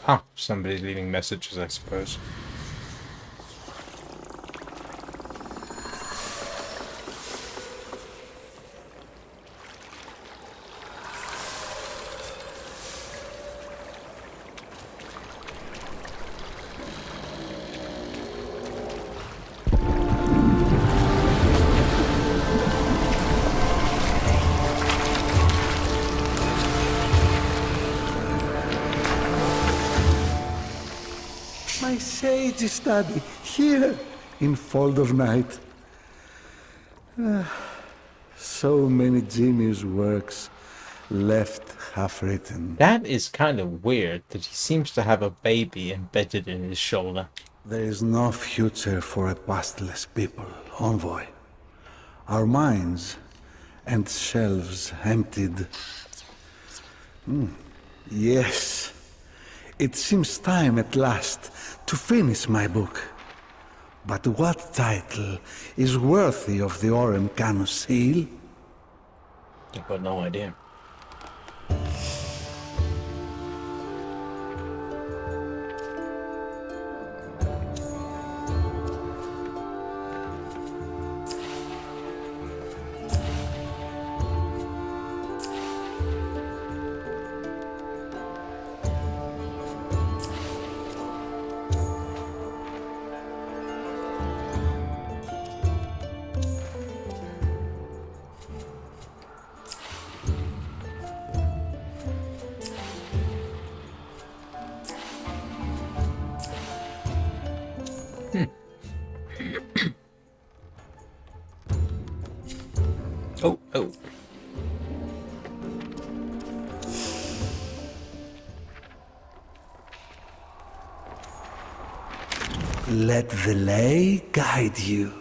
Ah, somebody's leaving messages, I suppose. My sage study here in Fold of Night. So many genius works left half-written. That is kind of weird that he seems to have a baby embedded in his shoulder. There is no future for a pastless people, Envoy. Our minds and shelves emptied. Yes, it seems time at last to finish my book. But what title is worthy of the Orem Canus seal? I've got no idea. Oh, oh. Let the lay guide you.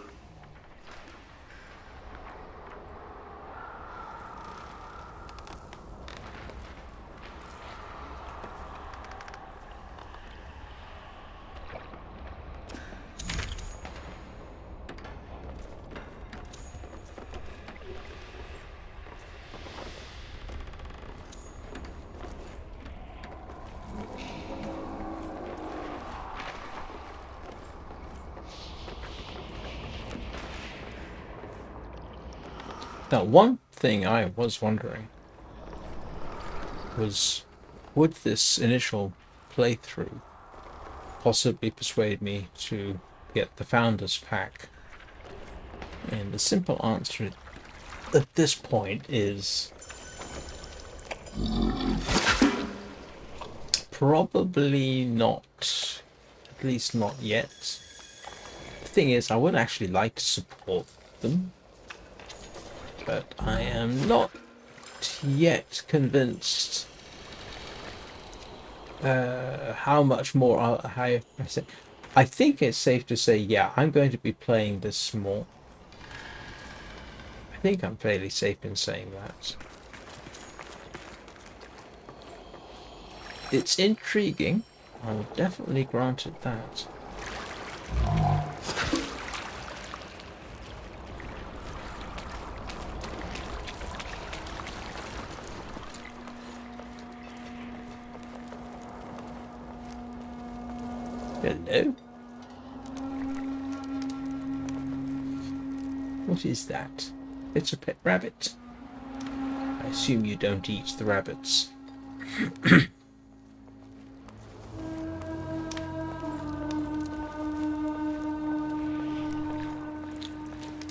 Now, one thing I was wondering was, would this initial playthrough possibly persuade me to get the Founders Pack? And the simple answer at this point is probably not. At least not yet. The thing is, I would actually like to support them, but I am not yet convinced how much more I think it's safe to say, yeah, I'm going to be playing this more. I think I'm fairly safe in saying that. It's intriguing. I'll definitely grant it that. Hello? What is that? It's a pet rabbit. I assume you don't eat the rabbits.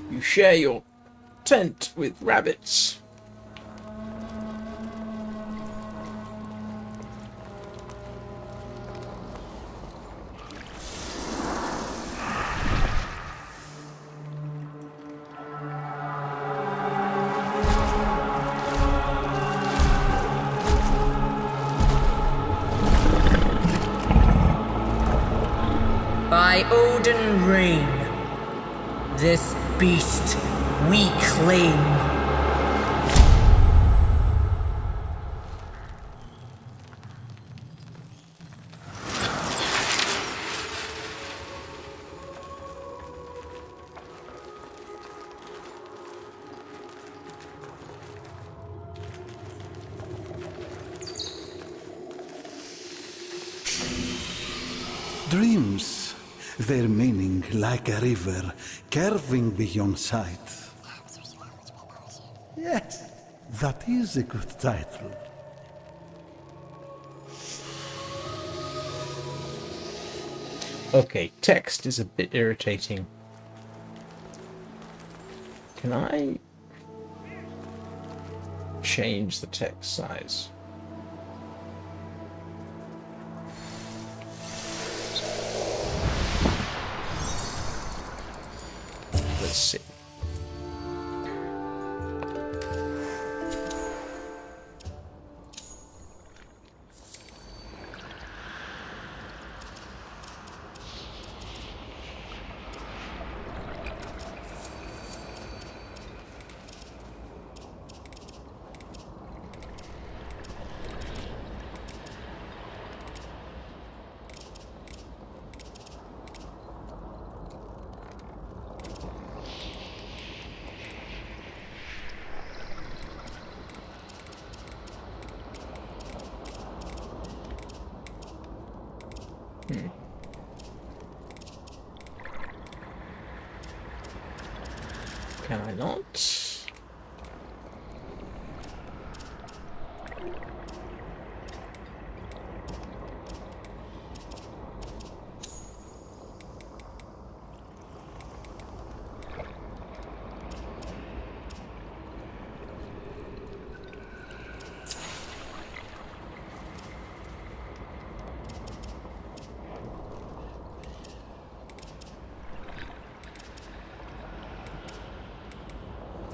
You share your tent with rabbits. By Odin Rain, this beast we claim. Dreams, their meaning like a river, curving beyond sight. Yes, that is a good title. Okay, text is a bit irritating. Can I change the text size? Let's see. Can I not?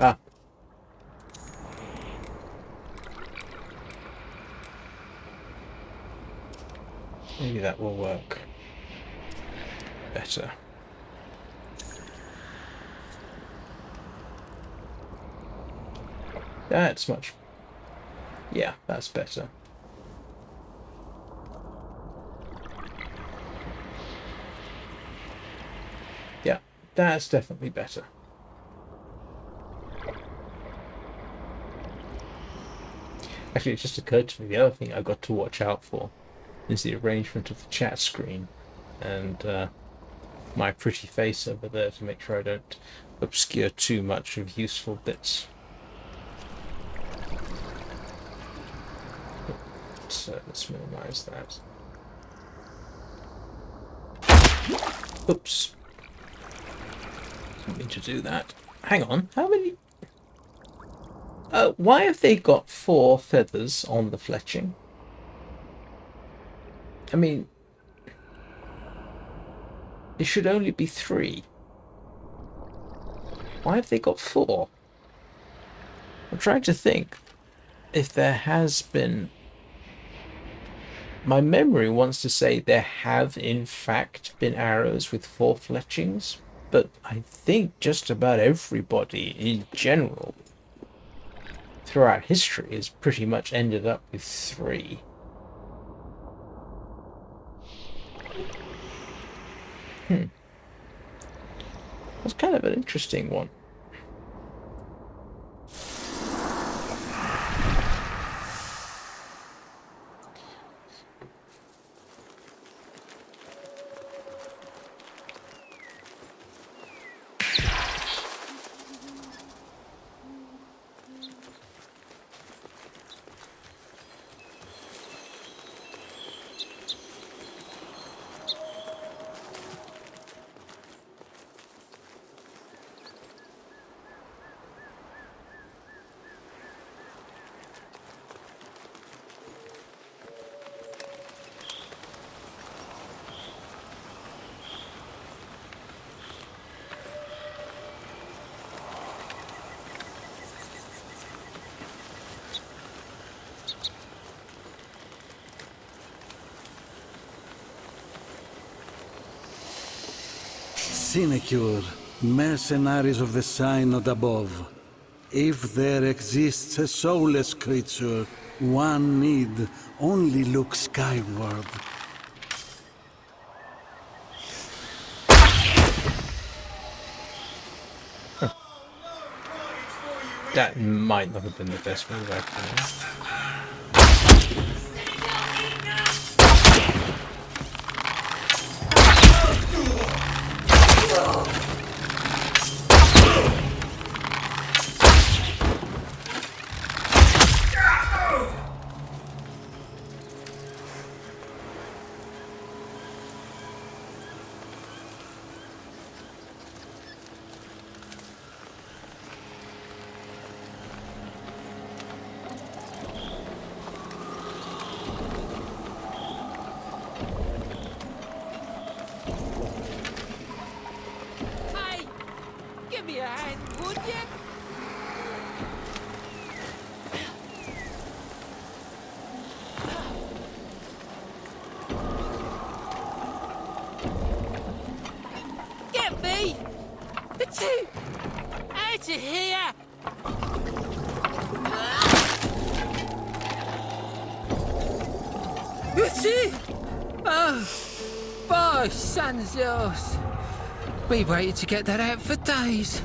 Ah, Maybe that will work better. That's much... yeah, that's better. Yeah, that's definitely better. Actually, it just occurred to me, the other thing I've got to watch out for is the arrangement of the chat screen and my pretty face over there, to make sure I don't obscure too much of useful bits. So let's minimize that. Oops. Didn't mean to do that. Hang on, how many... why have they got 4 feathers on the fletching? I mean, it should only be 3. Why have they got 4? I'm trying to think if there has been... My memory wants to say there have in fact been arrows with 4 fletchings, but I think just about everybody in general throughout history has pretty much ended up with 3. That's kind of an interesting one. Sinecure, mercenaries of the Synod above. If there exists a soulless creature, one need only look skyward. That might not have been the best move, actually. Give me a hand, would you? Get me! Achoo! Out of here! Achoo! Oh, by sons yours! We waited to get that out for days.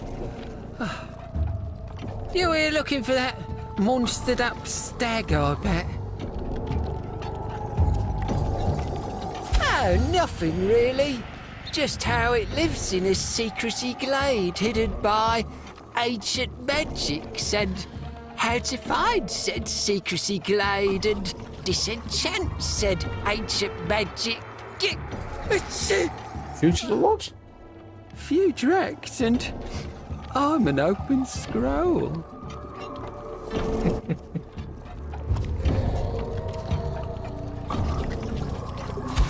Oh. You here looking for that monstered up stag, I bet? Oh, nothing really. Just how it lives in a secrecy glade hidden by ancient magics, and how to find said secrecy glade and disenchant said ancient magic. Future a lot? Few drakes, and I'm an open scroll.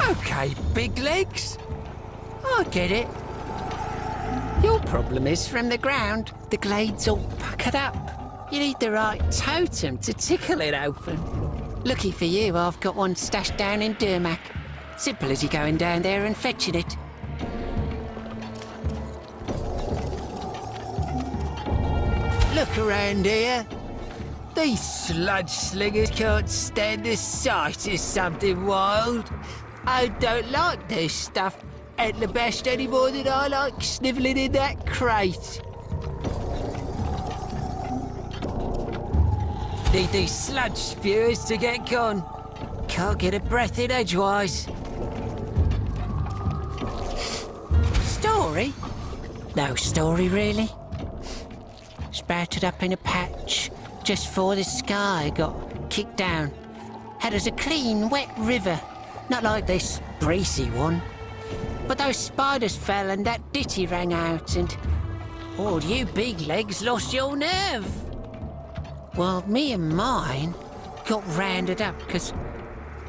Okay, big legs. I get it. Your problem is from the ground. The glade's all puckered up. You need the right totem to tickle it open. Lucky for you, I've got one stashed down in Durmac. Simple as you going down there and fetching it. Look around here. These sludge slingers can't stand the sight of something wild. I don't like this stuff at the best any more than I like snivelling in that crate. Need these sludge spewers to get gone. Can't get a breath in edgewise. Story? No story, really. Sprouted up in a patch just before the sky got kicked down. Had us a clean, wet river. Not like this greasy one. But those spiders fell and that ditty rang out and all you big legs lost your nerve. Well, me and mine got rounded up because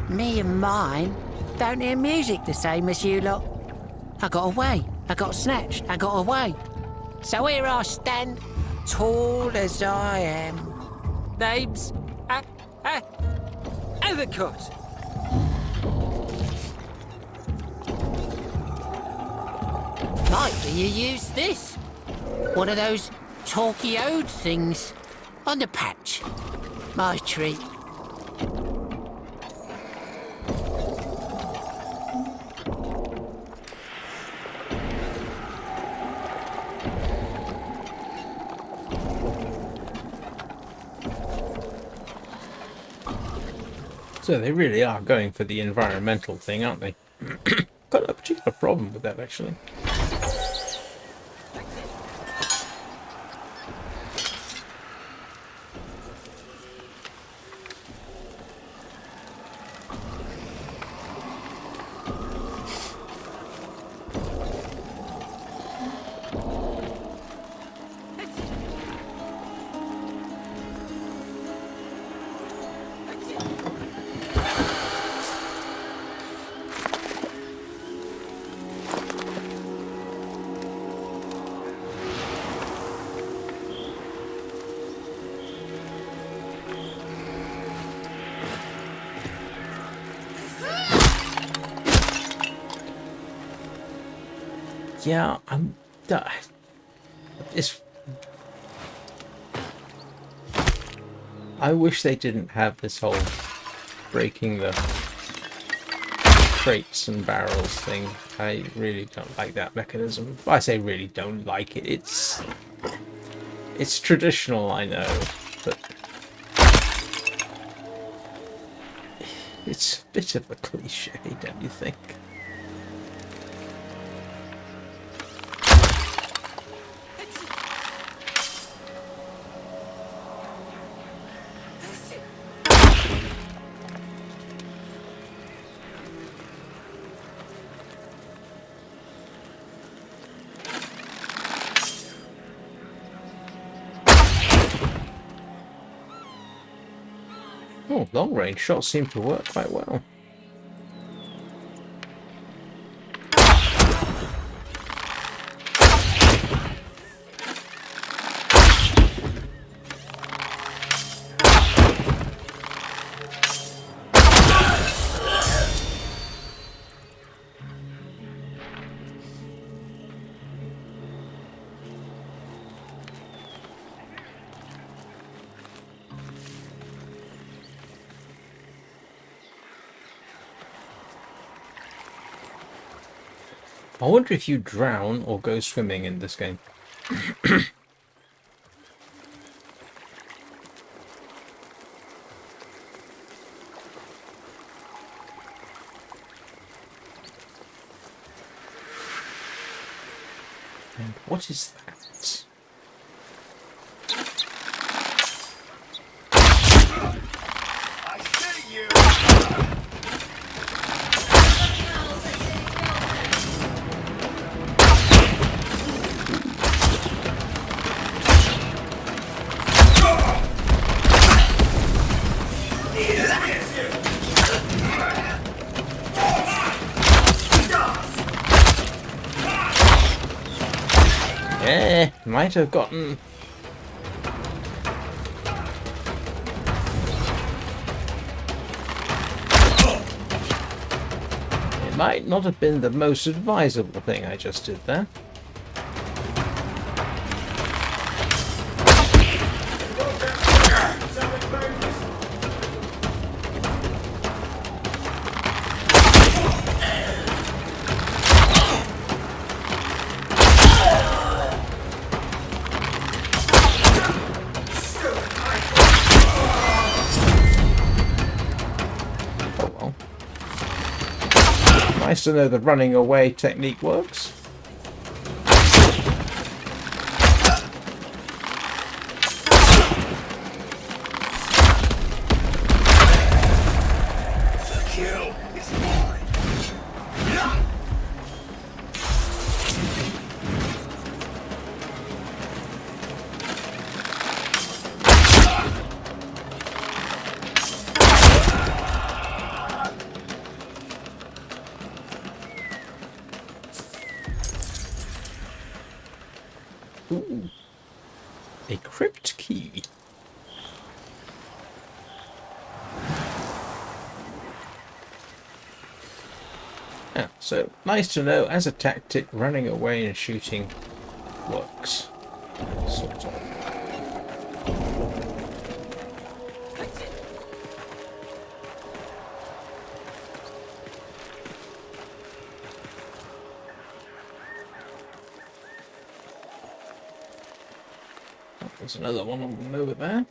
me and mine don't hear music the same as you lot. I got away, I got snatched, I got away. So here I stand, tall as I am. Name's Evercut. Might be you use this. One of those talky ode things. On the patch. My treat. So they really are going for the environmental thing, aren't they? Got a particular problem with that, actually. Yeah, I wish they didn't have this whole breaking the crates and barrels thing. I really don't like that mechanism. I say really don't like it. It's traditional, I know, but it's a bit of a cliche, don't you think? Oh, long-range shots seem to work quite well. I wonder if you drown or go swimming in this game. And what is that? I see you! Yeah, might have gotten... Might not have been the most advisable thing I just did there. Nice to know the running away technique works. The kill is mine. Ooh. A crypt key. Yeah, so nice to know as a tactic, running away and shooting works. Sort of. There's another one over there.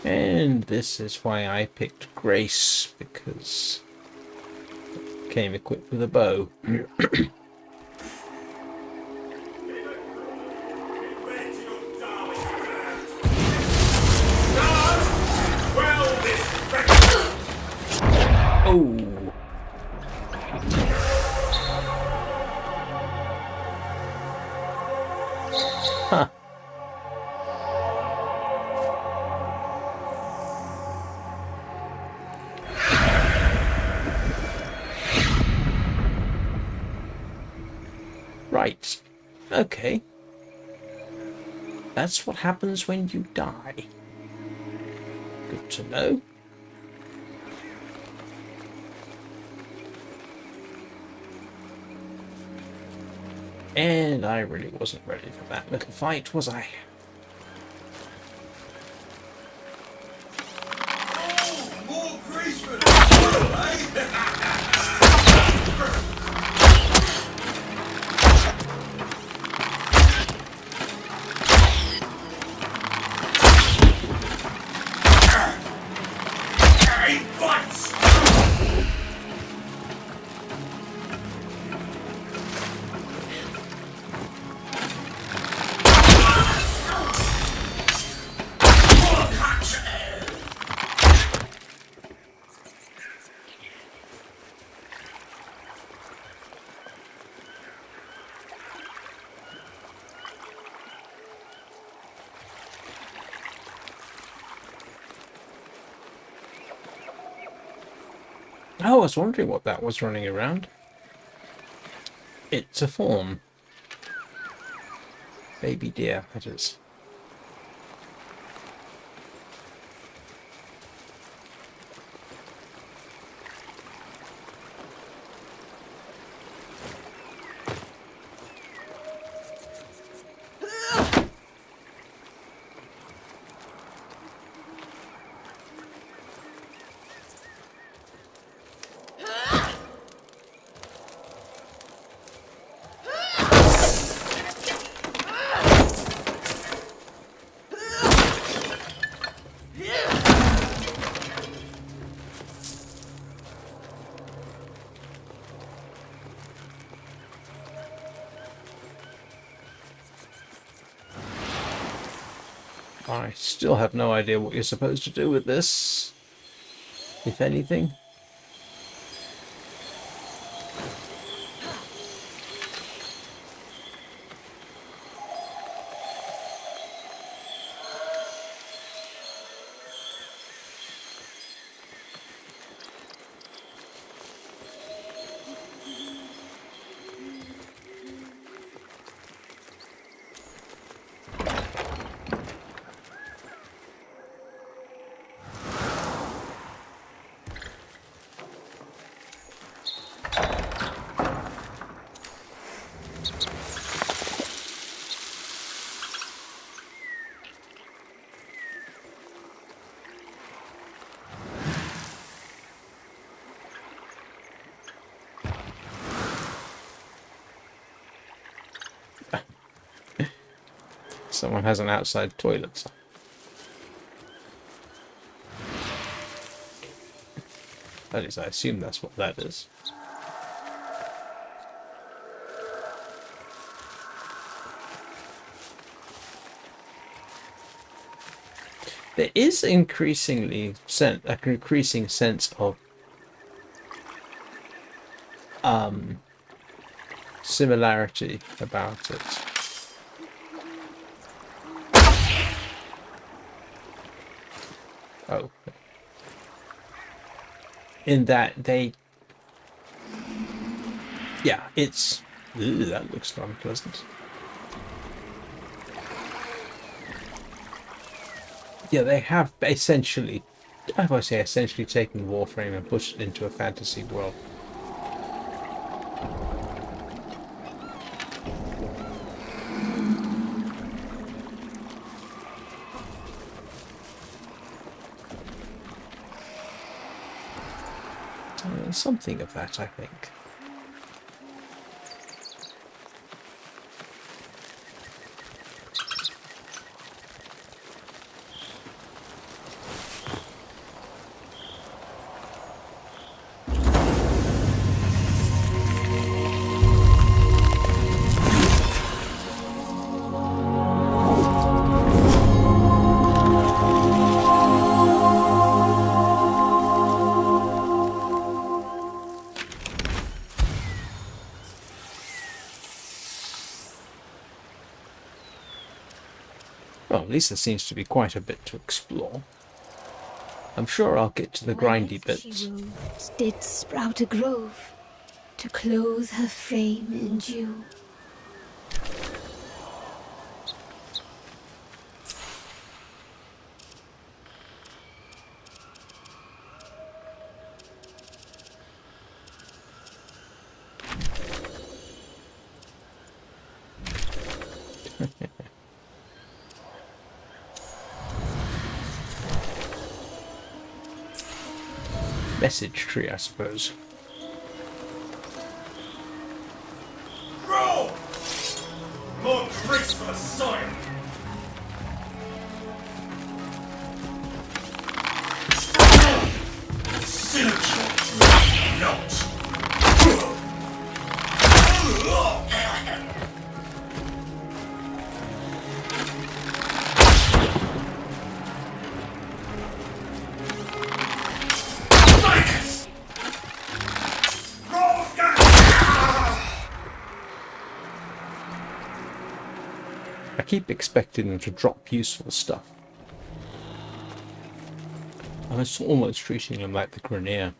And this is why I picked Grace, because it came equipped with a bow. Oh. Huh. Right. Okay. That's what happens when you die. Good to know. And I really wasn't ready for that little fight, was I? Oh, more greasemen! Oh, I was wondering what that was running around. it to form. Baby deer, that is. I still have no idea what you're supposed to do with this, if anything. Someone has an outside toilet. At least I assume that's what that is. There is an increasing sense of similarity about it. Oh. In that they... Yeah, it's... Ooh, that looks unpleasant. Yeah, they have essentially... I would say essentially taken Warframe and pushed it into a fantasy world. Something of that, I think. Well, at least there seems to be quite a bit to explore. I'm sure I'll get to the grindy bits. She roved, did sprout a grove to clothe her frame in dew. Message tree, I suppose. Grow! More grace for the soil! Synergy, not! I keep expecting them to drop useful stuff. I was almost treating them like the Grenier.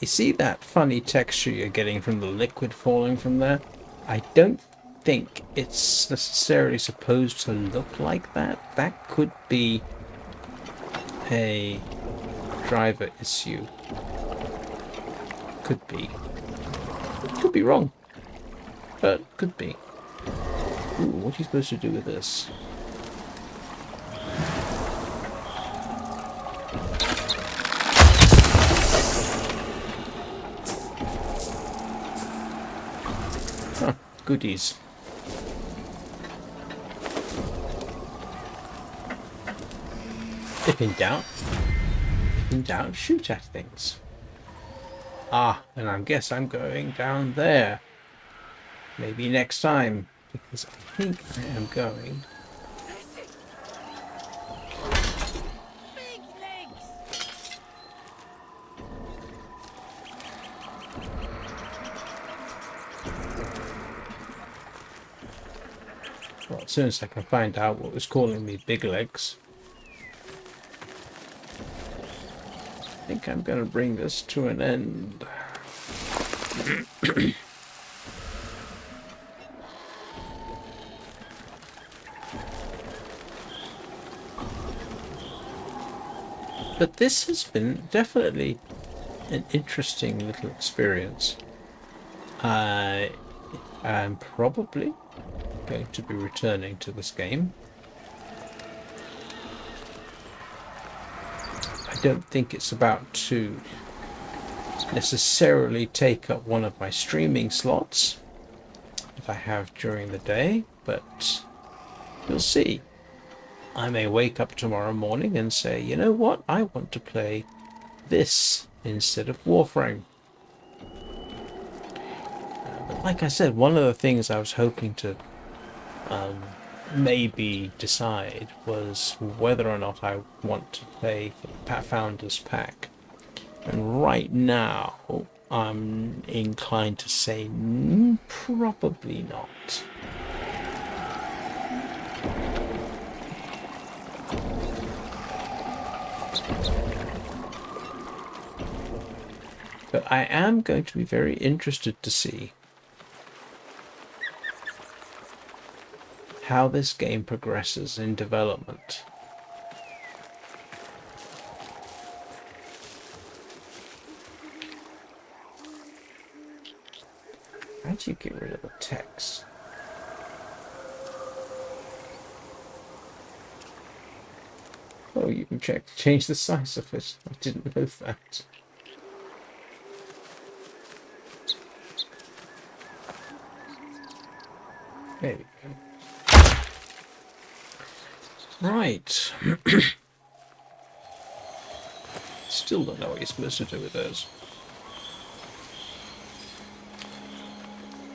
see that funny texture you're getting from the liquid falling from there? I don't think it's necessarily supposed to look like that. That could be a driver issue. Could be. Could be wrong. But could be. Ooh, what are you supposed to do with this? Huh, goodies. If in doubt, shoot at things. Ah, and I guess I'm going down there. Maybe next time, because I think I am going. Well, as soon as I can find out what was calling me big legs. I think I'm going to bring this to an end. But this has been definitely an interesting little experience. I am probably going to be returning to this game. I don't think it's about to necessarily take up one of my streaming slots that I have during the day, but we'll see. I may wake up tomorrow morning and say, you know what, I want to play this instead of Warframe. But like I said, one of the things I was hoping to maybe decide was whether or not I want to play for the Founders Pack. And right now, I'm inclined to say probably not. But I am going to be very interested to see how this game progresses in development. How do you get rid of the text? Oh, you can change the size of it. I didn't know that. There we go. Right. Still don't know what you're supposed to do with those.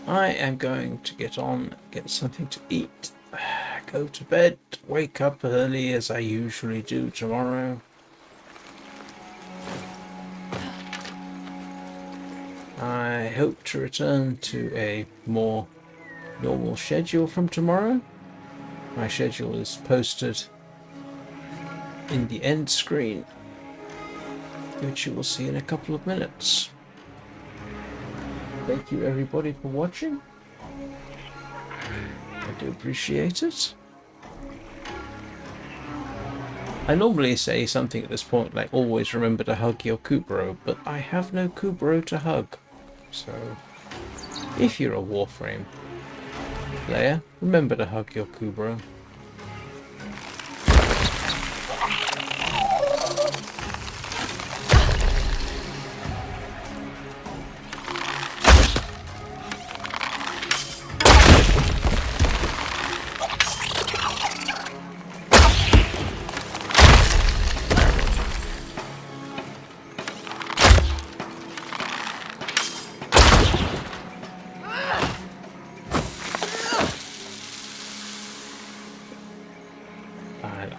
I am going to get on, get something to eat, go to bed, wake up early as I usually do tomorrow. I hope to return to a more normal schedule from tomorrow. My schedule is posted in the end screen, which you will see in a couple of minutes. Thank you everybody for watching. I do appreciate it. I normally say something at this point like always remember to hug your Kubro, but I have no Kubro to hug. So if you're a Warframe player, remember to hug your Kubro.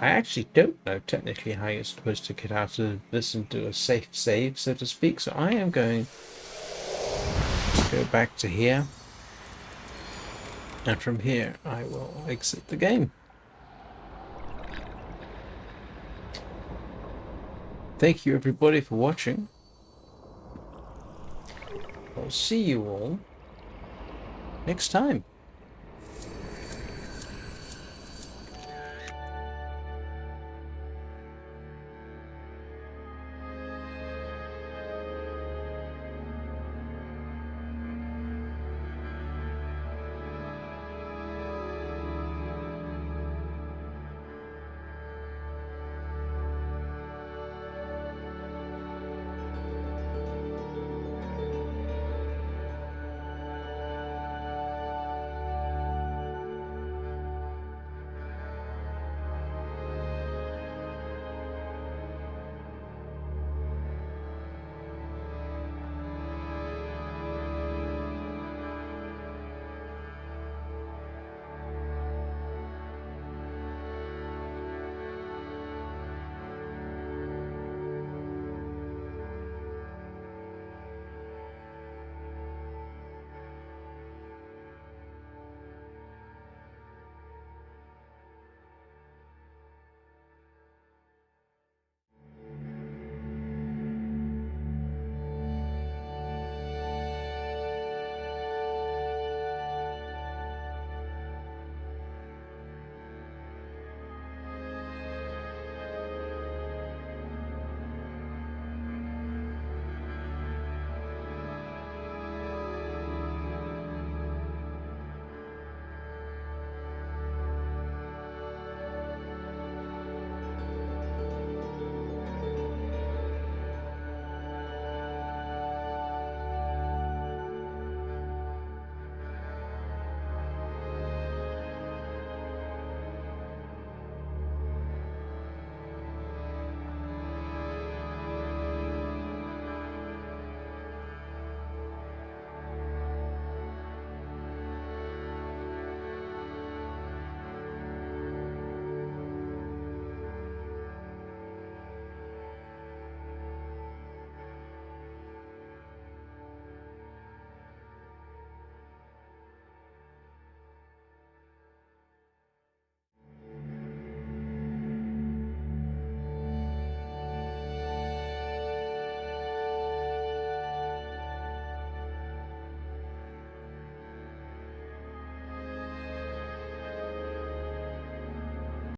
I actually don't know technically how you're supposed to get out of this and do a safe save, so to speak, so I am going to go back to here, and from here I will exit the game. Thank you everybody for watching. I'll see you all next time.